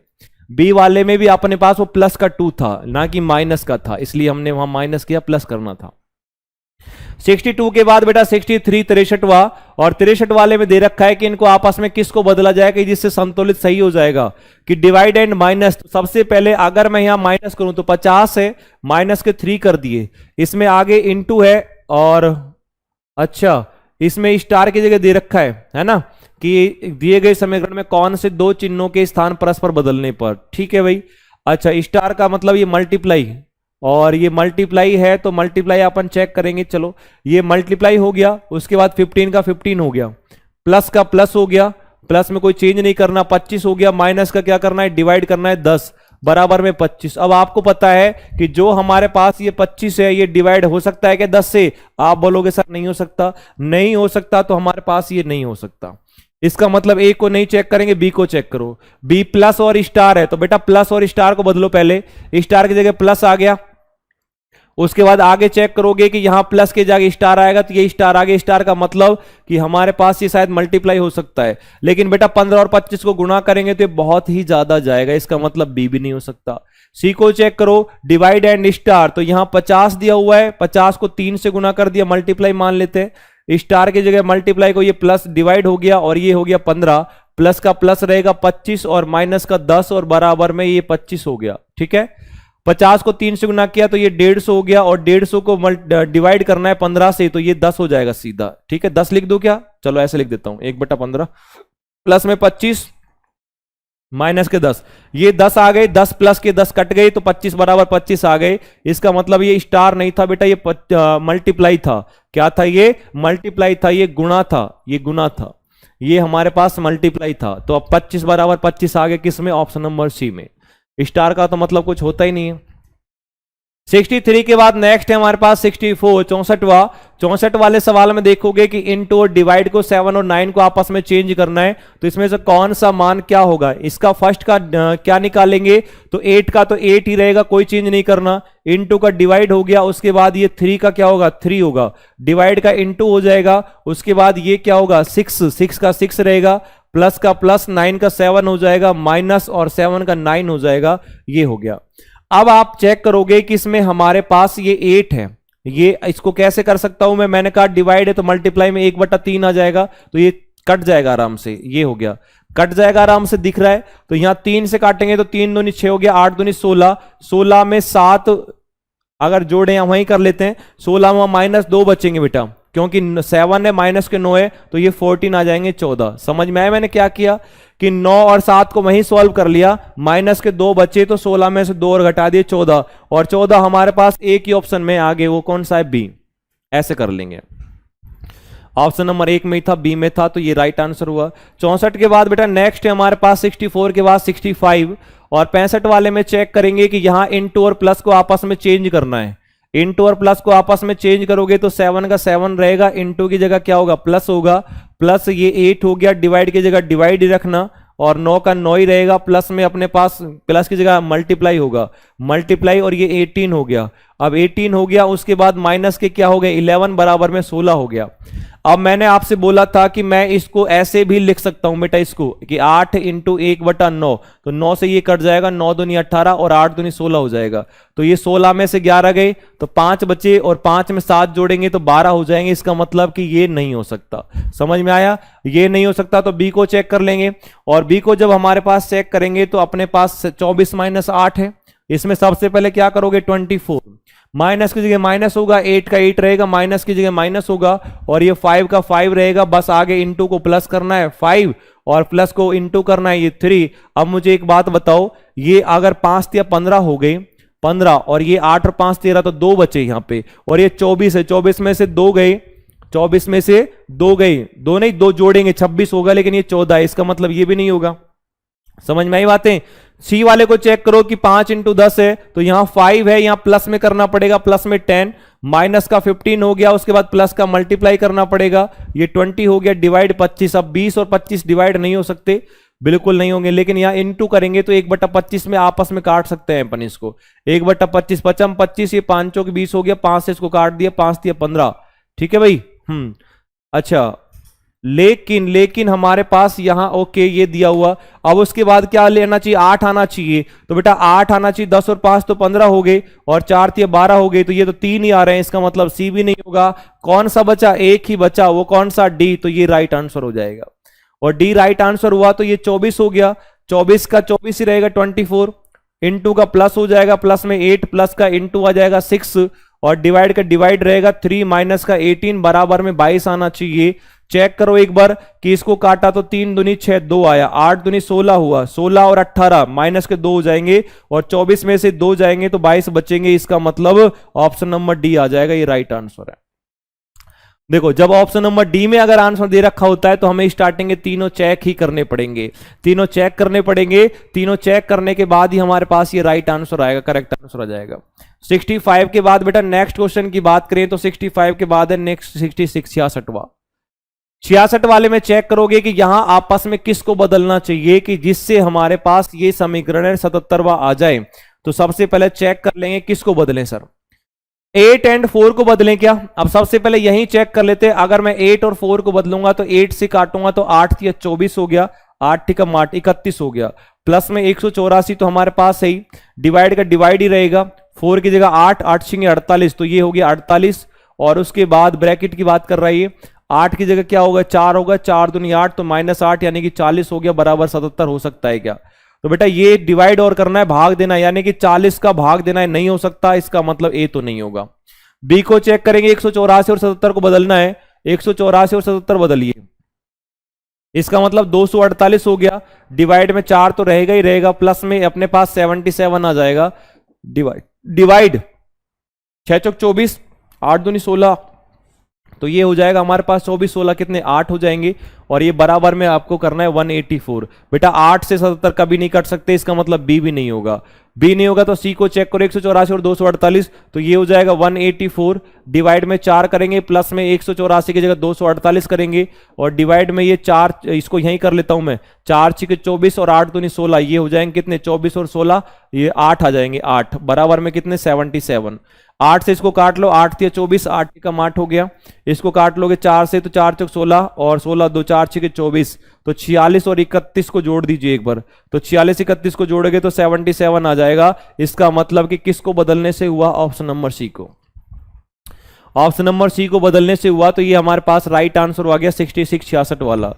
Speaker 1: बी वाले में भी अपने पास वो प्लस का 2 था ना कि माइनस का था, इसलिए हमने वहां माइनस किया, प्लस करना था। 62 के बाद बेटा 63 63वां, और 63 वाले में दे रखा है कि इनको आपस में किसको बदला जाए कि जिससे संतुलित सही हो जाएगा, कि डिवाइड एंड माइनस। तो सबसे पहले अगर मैं यहां माइनस करूं तो 50 है, माइनस के 3 कर दिए, इसमें आगे इंटू है और अच्छा इसमें स्टार की जगह दे रखा है ना, कि दिए गए समीकरण में कौन से 2 चिन्हों के स्थान परस्पर बदलने पर, ठीक है भाई। अच्छा स्टार का मतलब ये मल्टीप्लाई, और ये मल्टीप्लाई है तो मल्टीप्लाई अपन चेक करेंगे, चलो ये मल्टीप्लाई हो गया, उसके बाद 15 का 15 हो गया, प्लस का प्लस हो गया, प्लस में कोई चेंज नहीं करना, 25 हो गया, माइनस का क्या करना है डिवाइड करना है 10 बराबर में 25। अब आपको पता है कि जो हमारे पास ये 25 है ये डिवाइड हो सकता है क्या 10 से, आप बोलोगे सर नहीं हो सकता, नहीं हो सकता तो हमारे पास ये नहीं हो सकता। इसका मतलब ए को नहीं चेक करेंगे, बी को चेक करो, बी प्लस और स्टार है तो बेटा प्लस और स्टार को बदलो, पहले स्टार की जगह प्लस आ गया, उसके बाद आगे चेक करोगे कि यहां प्लस के जगह स्टार आएगा तो ये स्टार आगे, स्टार का मतलब कि हमारे पास ये शायद मल्टीप्लाई हो सकता है, लेकिन बेटा 15 और 25 को गुणा करेंगे तो ये बहुत ही ज्यादा जाएगा, इसका मतलब बी भी नहीं हो सकता। सी को चेक करो, डिवाइड एंड स्टार, तो यहां 50 दिया हुआ है, 50 को 3 से गुणा कर दिया, मल्टीप्लाई मान लेते हैं, स्टार की जगह मल्टीप्लाई को ये प्लस डिवाइड हो गया और ये हो गया 15, प्लस का प्लस रहेगा 25 और माइनस का 10 और बराबर में ये 25 हो गया, ठीक है। 50 को 3 से गुना किया तो ये 150 हो गया और 150 को डिवाइड करना है 15 से तो ये 10 हो जाएगा सीधा, ठीक है। 10 लिख दो क्या, चलो ऐसे लिख देता हूं, 1/15 प्लस में 25 माइनस के 10, ये 10 आ गए, 10 प्लस के 10 कट गए तो 25 बराबर 25 आ गए। इसका मतलब ये स्टार नहीं था बेटा, ये मल्टीप्लाई था। क्या था ये? मल्टीप्लाई था, ये गुणा था, ये गुणा था, ये हमारे पास मल्टीप्लाई था। तो अब 25 बराबर 25 आ गए, किस में? ऑप्शन नंबर सी में। स्टार का तो मतलब कुछ होता ही नहीं है। 63 के बाद नेक्स्ट है हमारे पास 64, 64वां। 64 वाले सवाल में देखोगे कि इनटू और डिवाइड को 7 और 9 को आपस में चेंज करना है, तो इसमें से कौन सा मान क्या होगा, इसका फर्स्ट का क्या निकालेंगे, तो 8 का तो 8 ही रहेगा, कोई चेंज नहीं करना। इनटू का डिवाइड हो गया, उसके बाद ये 3 का क्या होगा, 3 होगा, डिवाइड का इनटू हो जाएगा, उसके बाद ये क्या होगा 6, 6 का 6 रहेगा, प्लस का प्लस, 9 का 7 हो जाएगा, माइनस और 7 का 9 हो जाएगा, ये हो गया। अब आप चेक करोगे कि इसमें हमारे पास ये 8 है, ये इसको कैसे कर सकता हूं मैं, मैंने कहा डिवाइड है तो मल्टीप्लाई में 1/3 आ जाएगा, तो ये कट जाएगा आराम से, ये हो गया, कट जाएगा आराम से, दिख रहा है। तो यहां 3 से काटेंगे तो 3 दूनी 6 हो गया, 8 दूनी 16, 16 में 7 अगर जोड़े या वहीं कर लेते हैं, 16 में माइनस 2 बचेंगे बेटा, क्योंकि 7 है माइनस के 9 है, तो ये 14 आ जाएंगे 14। समझ में आया मैंने क्या किया कि 9 और 7 को वहीं सॉल्व कर लिया, माइनस के 2 बचे तो 16 में से 2 और घटा दिए 14, और 14 हमारे पास एक ही ऑप्शन में आगे, वो कौन सा है, बी। ऐसे कर लेंगे, ऑप्शन नंबर 1 में ही था, बी में था, तो ये राइट आंसर हुआ। 64 के बाद बेटा नेक्स्ट है हमारे पास 64 के बाद 65, और 65 वाले में चेक करेंगे कि यहां इनटू और प्लस को आपस में चेंज करना है। इनटू और प्लस को आपस में चेंज करोगे तो 7 का 7 रहेगा, इनटू की जगह क्या होगा, प्लस होगा, प्लस ये 8 हो गया, डिवाइड की जगह डिवाइड ही रखना, और 9 का 9 ही रहेगा, प्लस में अपने पास प्लस की जगह मल्टीप्लाई होगा, मल्टीप्लाई, और ये 18 हो गया। अब 18 हो गया, उसके बाद माइनस के क्या हो गए, 11 बराबर में 16 हो गया। अब मैंने आपसे बोला था कि मैं इसको ऐसे भी लिख सकता हूं बेटा, इसको कि 8 इंटू 1/9, तो 9 से ये कट जाएगा, 9 दूनी 18 और 8 दूनी 16 हो जाएगा, तो ये 16 में से 11 गए तो 5 बचे, और 5 में 7 जोड़ेंगे तो 12 हो जाएंगे। इसका मतलब कि ये नहीं हो सकता, समझ में आया, ये नहीं हो सकता। तो बी को चेक कर लेंगे, और बी को जब हमारे पास चेक करेंगे तो अपने पास 24 माइनस 8 है, इसमें सबसे पहले क्या करोगे 24, माइनस की जगह माइनस होगा, 8 का 8 रहेगा, माइनस की जगह माइनस होगा, और ये 5 का 5 रहेगा, बस आगे इनटू को प्लस करना है 5 और प्लस को इनटू करना है ये 3। अब मुझे एक बात बताओ, ये अगर 5 या 15 हो गए, 15, और ये 8 और 5 13, तो 2 बचे यहां पे, और ये 24 है, 24 में से 2 गए, 24 में से 2 गए, 2 नहीं 2 जोड़ेंगे 26 होगा, लेकिन ये 14 है, इसका मतलब ये भी नहीं होगा। समझ में आई बातें। सी वाले को चेक करो कि 5 इंटू 10 है, तो यहां 5 है, यहां प्लस में करना पड़ेगा, प्लस में 10, माइनस का 15 हो गया, उसके बाद प्लस का मल्टीप्लाई करना पड़ेगा, ये 20 हो गया, डिवाइड 25। अब 20 और 25 डिवाइड नहीं हो सकते, बिल्कुल नहीं होंगे, लेकिन यहां इनटू करेंगे तो 1/25 में आपस में काट सकते हैं अपन इसको, 1/25, 55 25, ये 5 के 20 हो गया, 5 से इसको काट दिया, 5 या 15, ठीक है भाई। अच्छा, लेकिन हमारे पास यहां ओके ये दिया हुआ, अब उसके बाद क्या लेना चाहिए, 8 आना चाहिए, तो बेटा 8 आना चाहिए, 10 और 5 तो 15 हो गए, और 4 या 12 हो गए, तो ये तो 3 ही आ रहे हैं, इसका मतलब सी भी नहीं होगा। कौन सा बचा, एक ही बचा, वो कौन सा, डी, तो ये राइट आंसर हो जाएगा, और डी राइट आंसर हुआ, तो ये 24 हो गया, 24 का 24 ही रहेगा 24, इंटू का प्लस हो जाएगा, प्लस में 8, प्लस का इंटू आ जाएगा 6, और डिवाइड का डिवाइड रहेगा 3, माइनस का 18 बराबर में 22 आना चाहिए। चेक करो एक बार कि इसको काटा तो 3 दूनी 6, 2 आया, 8 दूनी 16 हुआ, 16 और 18 माइनस के 2 हो जाएंगे, और 24 में से 2 जाएंगे तो 22 बचेंगे, इसका मतलब ऑप्शन नंबर डी आ जाएगा, ये राइट आंसर है। देखो, जब ऑप्शन नंबर डी में अगर आंसर दे रखा होता है तो हमें स्टार्टिंग के तीनों चेक ही करने पड़ेंगे, तीनों चेक करने पड़ेंगे, तीनों चेक करने के बाद ही हमारे पास ये राइट आंसर आएगा, करेक्ट आंसर आ जाएगा। 65 के बाद बेटा नेक्स्ट क्वेश्चन की बात करें तो 65 के बाद है नेक्स्ट 66, 66वां। 66 वाले में चेक करोगे कि यहां आपस में किसको बदलना चाहिए कि जिससे हमारे पास ये समीकरण 77वां आ जाए। तो सबसे पहले चेक कर लेंगे किसको बदलें सर, 8 और 4 को बदलें क्या। अब सबसे पहले यही चेक कर लेते हैं, अगर मैं 8 और 4 को बदलूंगा तो 8 से काटूंगा तो 8 या 24 हो गया, 8 × 8 31 हो गया, प्लस में 184 तो हमारे पास है ही, डिवाइड का डिवाइड ही रहेगा, 4 की जगह 8, 8 छिंगे 48, तो ये हो गया 48, और उसके बाद ब्रैकेट की बात कर रहा है ये, 8 की जगह क्या होगा 4 होगा, 4 दूनी 8 तो -8 यानी कि 40 हो गया, बराबर 77 हो सकता है क्या। तो बेटा ये डिवाइड और करना है, भाग देना है, यानी कि 40 का भाग देना है, नहीं हो सकता, इसका मतलब ए तो नहीं होगा। बी को चेक करेंगे, 184 और 77 को बदलना है, 184 और 77 बदलिए, इसका मतलब 248 हो गया, डिवाइड में 4 तो रहेगा ही रहेगा, प्लस में अपने पास 77 आ जाएगा, डिवाइड 6 चौक 24, 8 दूनी 16, तो ये हो जाएगा हमारे पास 24 16 कितने 8 हो जाएंगे, और ये बराबर में आपको करना है 184। बेटा 8 से 77 कभी नहीं कट सकते, इसका मतलब बी भी नहीं होगा। बी नहीं होगा तो सी को चेक करो, 184 और 248, तो ये हो जाएगा 184, डिवाइड में 4 करेंगे, प्लस में 184 की जगह 248 करेंगे, और डिवाइड में ये 4, इसको यहीं कर लेता हूं मैं, 4 6 16 और 8 दूनी 16, ये हो जाएंगे कितने, 24 और 16, ये 8 आ जाएंगे, 8 बराबर में कितने, 77। 8 से इसको काट लो, 8 3 24, 8 का 8 हो गया, इसको काट लोगे 4 से तो 4 चौक 16 और 16 2 4 6 24, तो 46 और 31 को जोड़ दीजिए एक बार, तो 46 31 को जोड़ोगे तो 77 आ जाएगा। इसका मतलब कि किसको बदलने से हुआ, ऑप्शन नंबर सी को, ऑप्शन नंबर सी को बदलने से हुआ, तो ये हमारे पास राइट आंसर आ गया 66 66 वाला।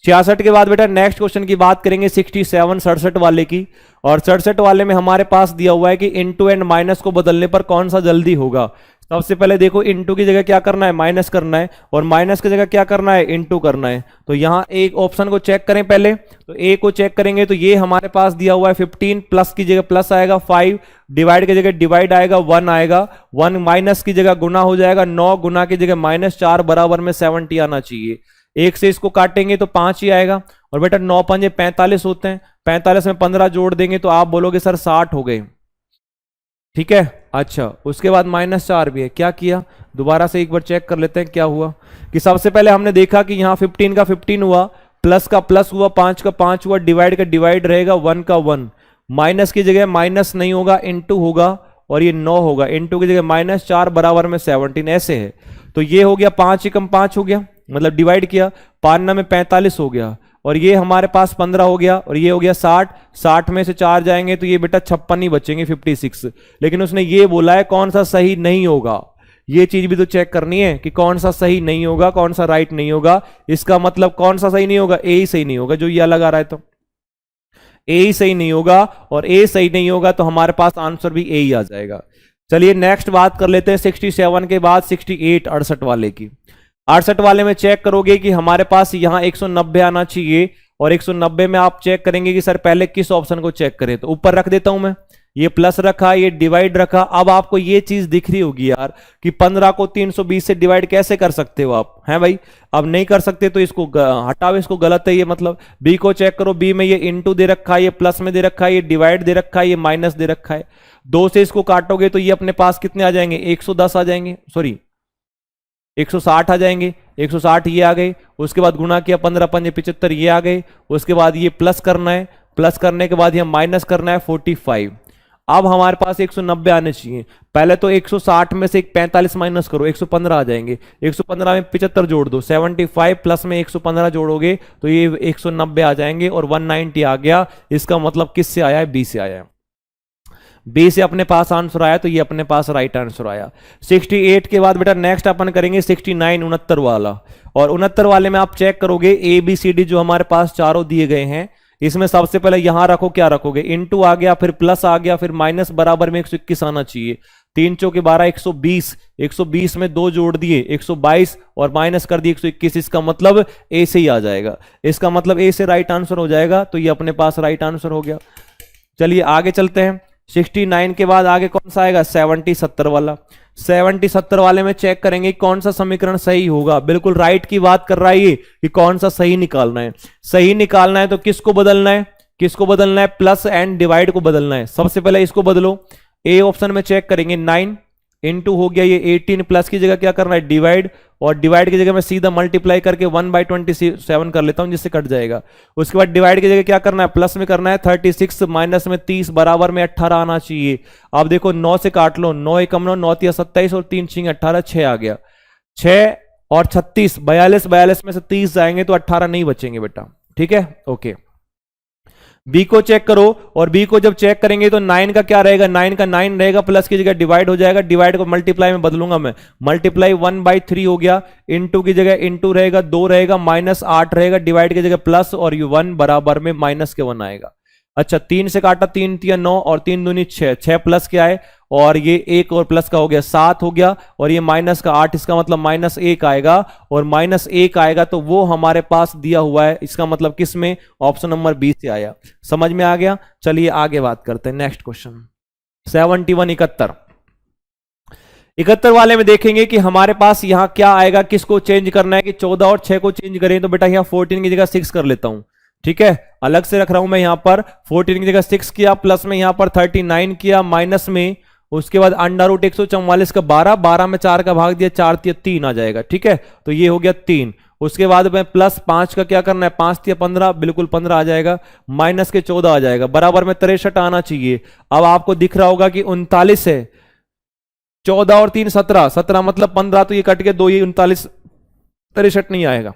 Speaker 1: 66 के बाद बेटा नेक्स्ट क्वेश्चन की बात करेंगे 67 67 वाले की, और 67 वाले में हमारे पास दिया हुआ है कि इनटू एंड माइनस को बदलने पर कौन सा जल्दी होगा। सबसे पहले देखो, इनटू की जगह क्या करना है, माइनस करना है, और माइनस की जगह क्या करना है, इनटू करना है। तो यहां एक ऑप्शन को चेक करें पहले, तो ए को चेक करेंगे तो ये हमारे पास दिया हुआ है 15, प्लस की जगह प्लस आएगा 5, डिवाइड की जगह डिवाइड आएगा 1 आएगा, 1 माइनस की जगह गुना हो जाएगा 9, गुना की जगह -4 बराबर में 70 आना चाहिए। एक से इसको काटेंगे तो 5 ही आएगा, और बेटा 9 पंजे 45 होते हैं, 45 में 15 जोड़ देंगे तो आप बोलोगे सर 60 हो गए, ठीक है। अच्छा, उसके बाद -4 भी है, क्या किया, दोबारा से एक बार चेक कर लेते हैं क्या हुआ। कि सबसे पहले हमने देखा कि यहां 15 का 15 हुआ, प्लस का प्लस हुआ, 5 का 5 हुआ, डिवाइड का डिवाइड रहेगा, 1 का 1, माइनस की जगह माइनस नहीं होगा, इनटू होगा, और ये 9 होगा, इनटू की जगह -4 बराबर में 17, ऐसे है। तो ये हो गया 5 एकम 5 हो गया, मतलब डिवाइड किया, 5 में 45 हो गया, और ये हमारे पास 15 हो गया, और ये हो गया 60, 60 में से 4 जाएंगे तो ये बेटा 56 ही बचेंगे, 56। लेकिन उसने ये बोला है कौन सा सही नहीं होगा, ये चीज भी तो चेक करनी है कि कौन सा सही नहीं होगा, कौन सा राइट नहीं होगा। इसका मतलब कौन सा सही नहीं होगा, ए ही सही नहीं होगा, जो ये लगा रहा है तो ए ही सही नहीं होगा, और ए सही नहीं होगा तो हमारे पास आंसर भी ए ही आ जाएगा। चलिए नेक्स्ट बात कर लेते हैं 67 के बाद 68 68 वाले की। 68 वाले में चेक करोगे कि हमारे पास यहां 190 आना चाहिए, और 190 में आप चेक करेंगे कि सर पहले किस ऑप्शन को चेक करें, तो ऊपर रख देता हूं मैं, ये प्लस रखा, ये डिवाइड रखा। अब आपको ये चीज दिख रही होगी यार कि 15 को 320 से डिवाइड कैसे कर सकते हो आप, हैं भाई। अब नहीं कर सकते तो इसको हटाओ, इसको गलत है ये, मतलब बी को चेक करो, बी में ये इनटू दे रखा है, ये प्लस में दे रखा है, ये डिवाइड दे रखा है, ये माइनस दे रखा है। 2 से इसको काटोगे तो ये अपने पास कितने आ जाएंगे, 110 आ जाएंगे, सॉरी 160 आ जाएंगे, 160 ये आ गए। उसके बाद गुना किया, 15 पंजे 75 ये आ गए। उसके बाद ये प्लस करना है, प्लस करने के बाद ये माइनस करना है 45। अब हमारे पास 190 आने चाहिए। पहले तो 160 में से 45 माइनस करो, 115 आ जाएंगे। 115 में 75 जोड़ दो, 75 प्लस में 115 जोड़ोगे तो ये 190 आ जाएंगे, और 190 आ गया। इसका मतलब किससे आया है, बी से आया है। बी से अपने पास आंसर आया, तो ये अपने पास राइट आंसर आया। 68 के बाद बेटा नेक्स्ट अपन करेंगे 69 69 वाला, और 69 वाले में आप चेक करोगे ए बी सी डी जो हमारे पास चारों दिए गए हैं, इसमें सबसे पहले यहां रखो, क्या रखोगे, इनटू आ गया, फिर प्लस आ गया, फिर माइनस बराबर में 121 आना चाहिए। 3 चौके 12, 120, 120 में 2 जोड़ दिए 122, और माइनस कर दिए 121। इसका मतलब ए से ही आ जाएगा, इसका मतलब ए से राइट आंसर हो जाएगा, तो ये अपने पास राइट आंसर हो गया। चलिए आगे चलते हैं। 69 के बाद आगे कौन सा आएगा, 70 70 वाला। 70 70 वाले में चेक करेंगे कौन सा समीकरण सही होगा। बिल्कुल राइट की बात कर रहा है ये, कि कौन सा सही निकालना है। सही निकालना है तो किसको बदलना है, किसको बदलना है, प्लस एंड डिवाइड को बदलना है। सबसे पहले इसको बदलो, ए ऑप्शन में चेक करेंगे, 9 इनटू हो गया ये 18, प्लस की जगह क्या करना है, डिवाइड, और डिवाइड की जगह मैं सीधा मल्टीप्लाई करके 1/27 कर लेता हूं, जिससे कट जाएगा। उसके बाद डिवाइड की जगह क्या करना है, प्लस में करना है 36, माइनस में 30 बराबर में 18 आना चाहिए। अब देखो 9 से काट लो, 9 एकम 9, 9 3 27 और 3 6 18, 6 आ गया। 6 और 36 42, 42 में से 30 जाएंगे तो 18 नहीं बचेंगे बेटा, ठीक है, ओके। बी को चेक करो, और बी को जब चेक करेंगे तो 9 का क्या रहेगा, 9 का 9 रहेगा, प्लस की जगह डिवाइड हो जाएगा, डिवाइड को मल्टीप्लाई में बदलूंगा मैं, मल्टीप्लाई 1/3 हो गया, इनटू की जगह इनटू रहेगा, 2 रहेगा, -8 रहेगा, डिवाइड की जगह प्लस, और ये 1 बराबर में -1 आएगा। अच्छा 3 से काटा, 3 3 9 और 3 दूनी 6, 6 प्लस क्या है, और ये 1 और प्लस का हो गया 7 हो गया, और ये माइनस का 8, इसका मतलब -1 आएगा, और -1 आएगा तो वो हमारे पास दिया हुआ है। इसका मतलब किस में, ऑप्शन नंबर बी से आया। समझ में आ गया। चलिए आगे बात करते हैं, नेक्स्ट क्वेश्चन 71 71 71 वाले में देखेंगे कि हमारे पास यहां क्या आएगा, किसको चेंज करना है, कि 14 और 6 को चेंज करें तो बेटा यहां 14 की जगह 6 कर लेता हूं, ठीक है, अलग से रख रहा हूं मैं यहां पर 14 की जगह 6 किया, प्लस में यहां पर 39 किया, माइनस में उसके बाद अंडर रूट 144 का 12, 12 में 4 का भाग दिया, 4 तिया 3 आ जाएगा। ठीक है, तो ये हो गया 3। उसके बाद में प्लस 5 का क्या करना है, 5 तिया 15, बिल्कुल 15 आ जाएगा, माइनस के 14 आ जाएगा, बराबर में 63 आना चाहिए। अब आपको दिख रहा होगा कि 39 है, 14 और 3 17, 17 मतलब 15, तो ये कट के 2, ये 39 63 नहीं आएगा।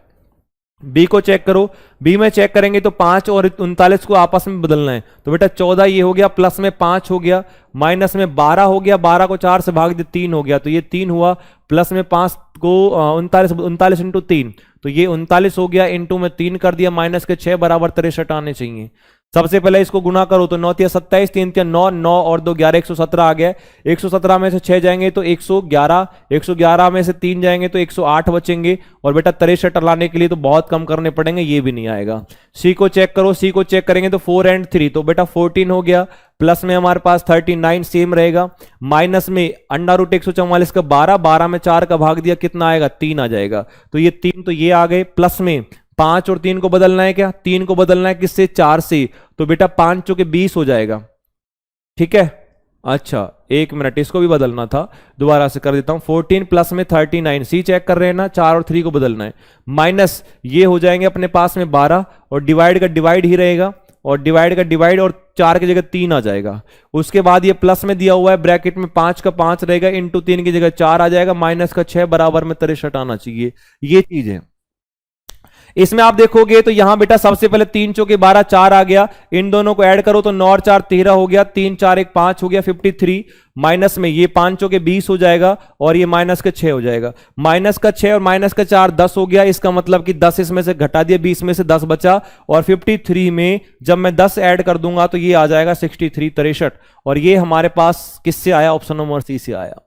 Speaker 1: बी को चेक करो, बी में चेक करेंगे तो 5 और 39 को आपस में बदलना है, तो बेटा 14 ये हो गया, प्लस में 5 हो गया, माइनस में 12 हो गया, 12 को 4 से भाग दे 3 हो गया, तो ये 3 हुआ, प्लस में 5 को 39 इंटू 3, तो ये 39 हो गया, इंटू में 3 कर दिया, माइनस के 6 बराबर 63 आने चाहिए। सबसे पहले इसको गुना करो तो 9 तिया 27, 3 तिया 9, 9 और 2 11, 117 आ गया। 117 में से 6 जाएंगे तो 111, 111 में से 3 जाएंगे तो 108 बचेंगे, और बेटा 63 लाने के लिए तो बहुत कम करने पड़ेंगे, ये भी नहीं आएगा। सी को चेक करो, सी को चेक करेंगे तो 4 और 3, तो बेटा 14 हो गया, प्लस में हमारे पास 39 सेम रहेगा, माइनस में अंडर रूट 144 का 12, 12 में 4 का भाग दिया, कितना आएगा, 3 आ जाएगा, तो ये 3 तो ये आ गए, प्लस में 5 और 3 को बदलना है, क्या 3 को बदलना है किससे, 4 से, तो बेटा 5 चौके 20 हो जाएगा। ठीक है, अच्छा 1 मिनट, इसको भी बदलना था, दोबारा से कर देता हूं, 14 प्लस में 39, सी चेक कर रहे हैं ना, 4 और 3 को बदलना है, माइनस ये हो जाएंगे अपने पास में 12, और डिवाइड का डिवाइड ही रहेगा, और डिवाइड का डिवाइड, और 4 की जगह 3 आ जाएगा। उसके बाद ये प्लस में दिया हुआ है ब्रैकेट में 5 का 5 रहेगा, इंटू 3 की जगह 4 आ जाएगा, माइनस का 6 बराबर में 63 आना चाहिए, ये चीज है। इसमें आप देखोगे तो यहां बेटा सबसे पहले 3 चौके 12, 4 आ गया, इन दोनों को ऐड करो तो 9 और 4 13 हो गया, 3 4 1 5 हो गया, 53, माइनस में ये 5 चौके 20 हो जाएगा, और ये माइनस का 6 हो जाएगा, माइनस का 6 और माइनस का 4 10 हो गया, इसका मतलब कि 10 इसमें से घटा दिया, 20 में से 10 बचा, और 53 में जब मैं 10 ऐड कर दूंगा तो ये आ जाएगा 63 63, और ये हमारे पास किससे आया, ऑप्शन नंबर सी से आया।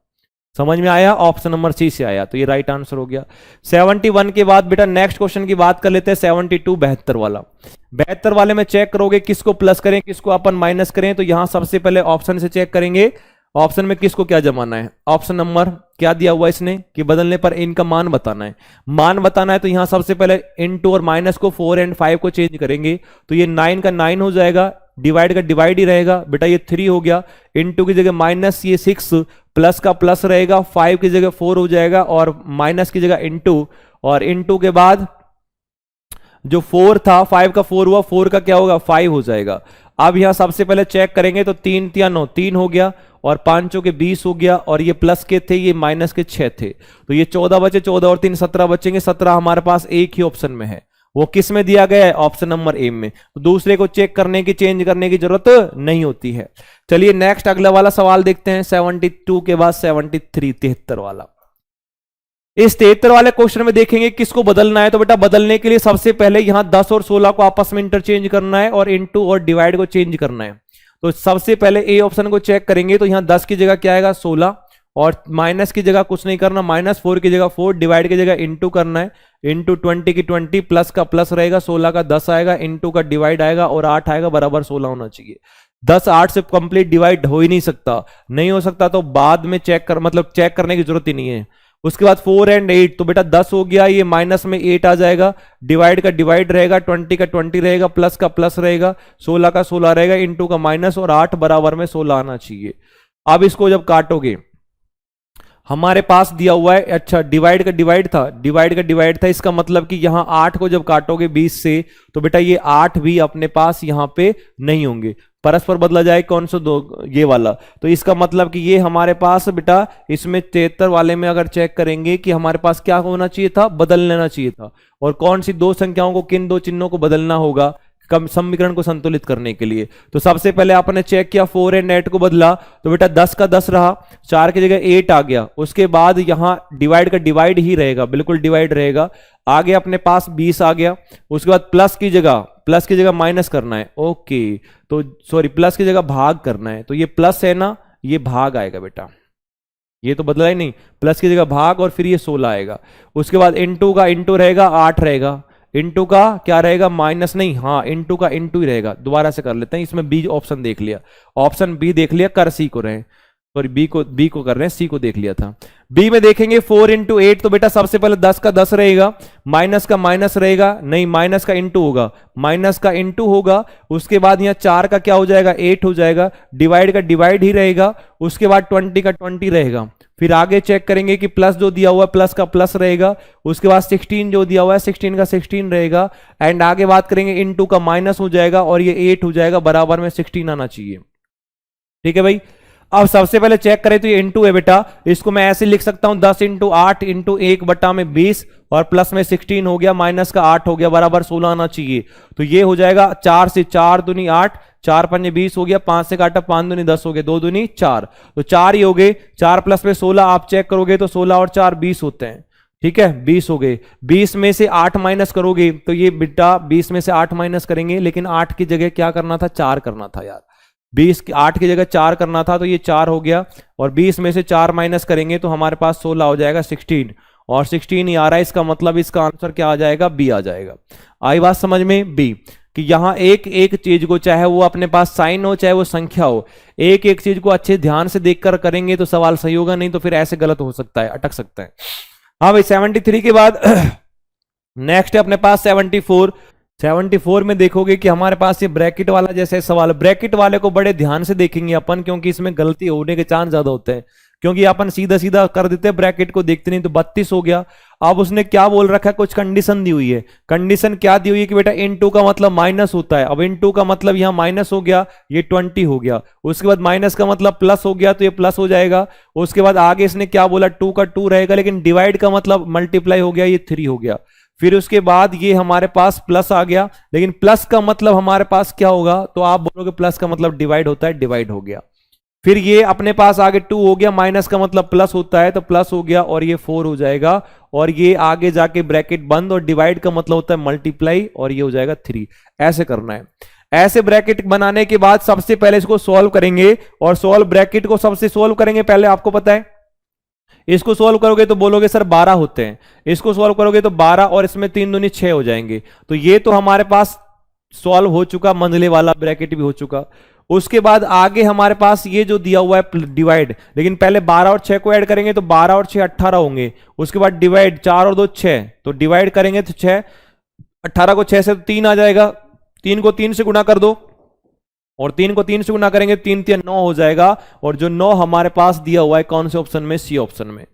Speaker 1: समझ में आया, ऑप्शन नंबर सी से आया, तो ये राइट आंसर हो गया। 71 के बाद बेटा नेक्स्ट क्वेश्चन की बात कर लेते हैं, 72 72 वाला। 72 वाले में चेक करोगे किसको प्लस करें किसको अपन माइनस करें, तो यहां सबसे पहले ऑप्शन से चेक करेंगे, ऑप्शन में किसको क्या जमाना है, ऑप्शन नंबर क्या दिया हुआ इसने कि बदलने पर इनका मान बताना है, मान बताना है, तो यहां सबसे पहले इनटू और माइनस को 4 और 5 को चेंज करेंगे, तो ये 9 का 9 हो जाएगा, डिवाइड का डिवाइड ही रहेगा, बेटा ये 3 हो गया, इनटू की जगह माइनस ये 6, प्लस का प्लस रहेगा, 5 की जगह 4 हो जाएगा, और माइनस की जगह इनटू, और इनटू के बाद जो 4 था 5 का 4 हुआ, 4 का क्या होगा 5 हो जाएगा। अब यहां सबसे पहले चेक करेंगे तो 3 तिया 9 3 हो गया, और 5 चौके 20 हो गया, और ये प्लस के थे ये माइनस के 6 थे, तो ये 14 बचे, 14 और 3 17 बचेंगे, 17 हमारे पास एक ही ऑप्शन में है, वो किस में दिया गया है, ऑप्शन नंबर ए में, तो दूसरे को चेक करने की चेंज करने की जरूरत नहीं होती है। चलिए नेक्स्ट अगला वाला सवाल देखते हैं, 72 के बाद 73 73 वाला। इस 73 वाले क्वेश्चन में देखेंगे किसको बदलना है, तो बेटा बदलने के लिए सबसे पहले यहां 10 और 16 को आपस में इंटरचेंज करना है, और इनटू और डिवाइड को चेंज करना है। तो सबसे पहले ए ऑप्शन को चेक करेंगे, तो यहां 10 की जगह क्या आएगा 16, और माइनस की जगह कुछ नहीं करना, माइनस 4 की जगह 4, डिवाइड की जगह इनटू करना है, इनटू 20 की 20, प्लस का प्लस रहेगा, 16 का 10 आएगा, इनटू का डिवाइड आएगा, और 8 आएगा, बराबर 16 होना चाहिए। 10 8 से कंप्लीट डिवाइड हो ही नहीं सकता, नहीं हो सकता तो बाद में चेक कर, मतलब चेक करने की जरूरत ही नहीं है। उसके बाद 4 और 8, तो बेटा 10 हो गया, ये माइनस में 8 आ जाएगा, डिवाइड का डिवाइड रहेगा, 20 का 20 रहेगा, प्लस का प्लस रहेगा, 16 का 16 रहेगा, इनटू का माइनस, और 8 बराबर में 16 आना चाहिए। अब इसको जब काटोगे हमारे पास दिया हुआ है, अच्छा डिवाइड का डिवाइड था, डिवाइड का डिवाइड था, इसका मतलब कि यहां 8 को जब काटोगे 20 से, तो बेटा ये 8 भी अपने पास यहां पे नहीं होंगे, परस्पर बदला जाए कौन सा दो, ये वाला, तो इसका मतलब कि ये हमारे पास बेटा इसमें 73 वाले में अगर चेक करेंगे कि हमारे पास क्या होना चाहिए था, बदल लेना चाहिए था, और कौन सी दो संख्याओं को, किन दो चिन्हों को बदलना होगा कम समीकरण को संतुलित करने के लिए। तो सबसे पहले आपने चेक किया 4 और 8 को बदला, तो बेटा 10 का 10 रहा, 4 की जगह 8 आ गया, उसके बाद यहां डिवाइड का डिवाइड ही रहेगा, बिल्कुल डिवाइड रहेगा, आगे अपने पास 20 आ गया, उसके बाद प्लस की जगह माइनस करना है, ओके, तो सॉरी प्लस की जगह भाग करना है, तो ये प्लस है ना, ये भाग आएगा बेटा, ये तो बदला ही नहीं, प्लस की जगह भाग, और फिर ये 16 आएगा, उसके बाद इनटू का इनटू रहेगा 8 रहेगा, इनटू का क्या रहेगा माइनस नहीं, हाँ इनटू का इनटू ही रहेगा, दोबारा से कर लेते हैं, इसमें बी ऑप्शन देख लिया, ऑप्शन बी देख लिया, कर सी को रहे, सॉरी बी को कर रहे हैं, सी को देख लिया था। बी में देखेंगे 4 इंटू 8, तो बेटा सबसे पहले 10 का 10 रहेगा, माइनस का माइनस रहेगा, नहीं माइनस का इंटू होगा, माइनस का इंटू होगा, उसके बाद यहाँ 4 का क्या हो जाएगा 8 हो जाएगा, डिवाइड का डिवाइड ही रहेगा, उसके बाद 20 का 20 रहेगा। फिर आगे चेक करेंगे कि प्लस जो दिया हुआ है प्लस का प्लस रहेगा, उसके बाद 16 जो दिया हुआ है 16 का 16 रहेगा, एंड आगे बात करेंगे इंटू का माइनस हो जाएगा और ये 8 हो जाएगा, बराबर में 16 आना चाहिए। ठीक है भाई। अब सबसे पहले चेक करें तो ये इंटू है बेटा, इसको मैं ऐसे लिख सकता हूं 10 इंटू 8 इंटू 1 बटा में 20 और प्लस में 16 हो गया, माइनस का 8 हो गया, बराबर 16 आना चाहिए। तो ये हो जाएगा 4 से 4 दूनी 8, 4 पंजे 20 हो गया, 5 से काटा 5 दूनी 10 हो गया, 2 दूनी 4, तो 4 ही हो गए। 4 प्लस में 16 आप चेक करोगे तो 16 और 4 20 होते हैं। ठीक है 20 हो गए। 20 में से 8 माइनस करोगे तो ये बेटा 20 में से 8 माइनस करेंगे, लेकिन 8 की जगह क्या करना था 4 करना था यार, 8 की जगह 4 करना था, तो ये 4 हो गया, और 20 में से 4 माइनस करेंगे तो हमारे पास 16 हो जाएगा 16, और 16 ही आ रहा है, इसका मतलब इसका आंसर क्या आ जाएगा बी आ जाएगा। आई बात समझ में बी, कि यहां एक एक चीज को, चाहे वो अपने पास साइन हो चाहे वो संख्या हो, एक एक चीज को अच्छे ध्यान से देखकर करेंगे तो सवाल सही होगा, नहीं तो फिर ऐसे गलत हो सकता है, अटक सकता है। हाँ भाई 73 के बाद नेक्स्ट है अपने पास 74। 74 में देखोगे कि हमारे पास ये ब्रैकेट वाला जैसे सवाल, ब्रैकेट वाले को बड़े ध्यान से देखेंगे अपन, क्योंकि इसमें गलती होने के चांस ज्यादा होते हैं, क्योंकि अपन सीधा सीधा कर देते हैं, ब्रैकेट को देखते नहीं। तो 32 हो गया। अब उसने क्या बोल रखा है, कुछ कंडीशन दी हुई है। कंडीशन क्या दी हुई है कि बेटा इनटू का मतलब माइनस होता है, अब इनटू का मतलब यहां माइनस हो गया, ये 20 हो गया, उसके बाद माइनस का मतलब प्लस हो गया तो ये प्लस हो जाएगा, उसके बाद आगे इसने क्या बोला 2 का 2 रहेगा, लेकिन डिवाइड का मतलब मल्टीप्लाई हो गया, ये 3 हो गया। फिर उसके बाद ये हमारे पास प्लस आ गया, लेकिन प्लस का मतलब हमारे पास क्या होगा, तो आप बोलोगे प्लस का मतलब डिवाइड होता है, डिवाइड हो गया। फिर ये अपने पास आगे 2 हो गया, माइनस का मतलब प्लस होता है तो प्लस हो गया, और ये 4 हो जाएगा, और ये आगे जाके ब्रैकेट बंद, और डिवाइड का मतलब होता है मल्टीप्लाई, और ये हो जाएगा 3। ऐसे करना है। ऐसे ब्रैकेट बनाने के बाद सबसे पहले इसको सॉल्व करेंगे, और सॉल्व ब्रैकेट को सबसे सॉल्व करेंगे पहले, आपको पता है इसको सॉल्व करोगे तो बोलोगे सर 12 होते हैं, इसको सॉल्व करोगे तो 12 और इसमें 3 दूनी 6 हो जाएंगे। तो ये तो हमारे पास सॉल्व हो चुका, मंझले वाला ब्रैकेट भी हो चुका। उसके बाद आगे हमारे पास ये जो दिया हुआ है डिवाइड, लेकिन पहले 12 और 6 को ऐड करेंगे तो 12 और 6 18 होंगे, उसके बाद डिवाइड 4 और 2 6, तो डिवाइड करेंगे तो 6, 18 को 6 से 3 आ जाएगा, 3 को 3 से गुणा कर दो, और 3 को 3 से गुना करेंगे 3 3 9 हो जाएगा, और जो 9 हमारे पास दिया हुआ है कौन से ऑप्शन में, सी ऑप्शन में।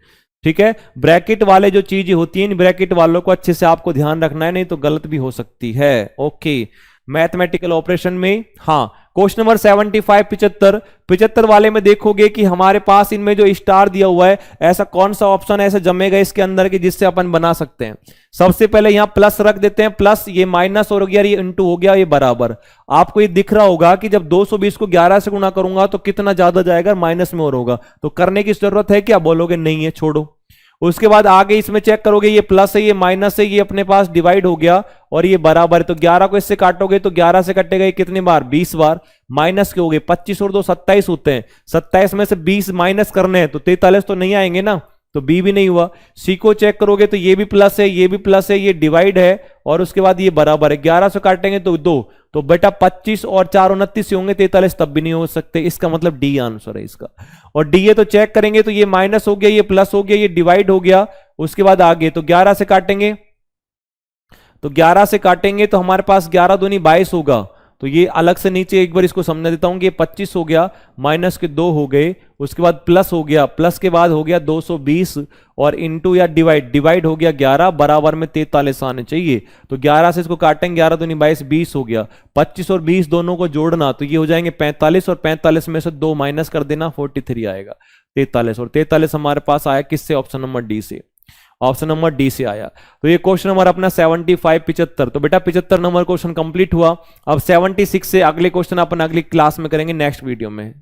Speaker 1: ठीक है, ब्रैकेट वाले जो चीजें होती हैं, ब्रैकेट वालों को अच्छे से आपको ध्यान रखना है, नहीं तो गलत भी हो सकती है। ओके, मैथमेटिकल ऑपरेशन में हाँ, क्वेश्चन नंबर 75 75 वाले में देखोगे कि हमारे पास इनमें जो स्टार दिया हुआ है, ऐसा कौन सा ऑप्शन ऐसा जमेगा इसके अंदर कि जिससे अपन बना सकते हैं। सबसे पहले यहां प्लस रख देते हैं, प्लस ये माइनस हो गया, ये इंटू हो गया, ये बराबर। आपको ये दिख रहा होगा कि जब 220 को 11 से गुणा करूंगा तो कितना ज्यादा जाएगा, माइनस में और होगा, तो करने की जरूरत है क्या, बोलोगे नहीं है, छोड़ो। उसके बाद आगे इसमें चेक करोगे, ये प्लस है ये माइनस है, ये अपने पास डिवाइड हो गया और ये बराबर है, तो 11 को इससे काटोगे तो 11 से कटेगा ये कितनी बार, 20 बार। माइनस के हो गए 25 और 2 27 होते हैं, 27 में से 20 माइनस करने हैं तो 43 तो नहीं आएंगे ना, तो बी भी नहीं हुआ। सी को चेक करोगे तो ये भी प्लस है, ये भी प्लस है, ये डिवाइड है, और उसके बाद ये बराबर है, 11 से काटेंगे तो 2, तो बेटा 25 और 4 29 होंगे, 43 तब भी नहीं हो सकते, इसका मतलब डी आंसर है इसका। और डी है तो चेक करेंगे तो ये माइनस हो गया, ये प्लस हो गया, ये डिवाइड हो गया, उसके बाद आगे तो 11 से काटेंगे, तो 11 से काटेंगे तो हमारे पास 11 दूनी 22 होगा, तो ये अलग से नीचे एक बार इसको समझा देता हूं कि ये 25 हो गया, माइनस के 2 हो गए, उसके बाद प्लस हो गया, प्लस के बाद हो गया 220 और इंटू या डिवाइड हो गया 11, बराबर में 43 आने चाहिए। तो 11 से इसको काटेंगे, 11 दूनी 22 20 हो गया, 25 और 20 दोनों को जोड़ना तो ये हो जाएंगे 45, और 45 में से 2 माइनस कर देना 43 आएगा, 43, और 43 हमारे पास आया किससे, ऑप्शन नंबर डी से, ऑप्शन नंबर डी से आया। तो ये क्वेश्चन नंबर अपना 75 75, तो बेटा 75 नंबर क्वेश्चन कंप्लीट हुआ। अब 76 से अगले क्वेश्चन अपन अगली क्लास में करेंगे, नेक्स्ट वीडियो में।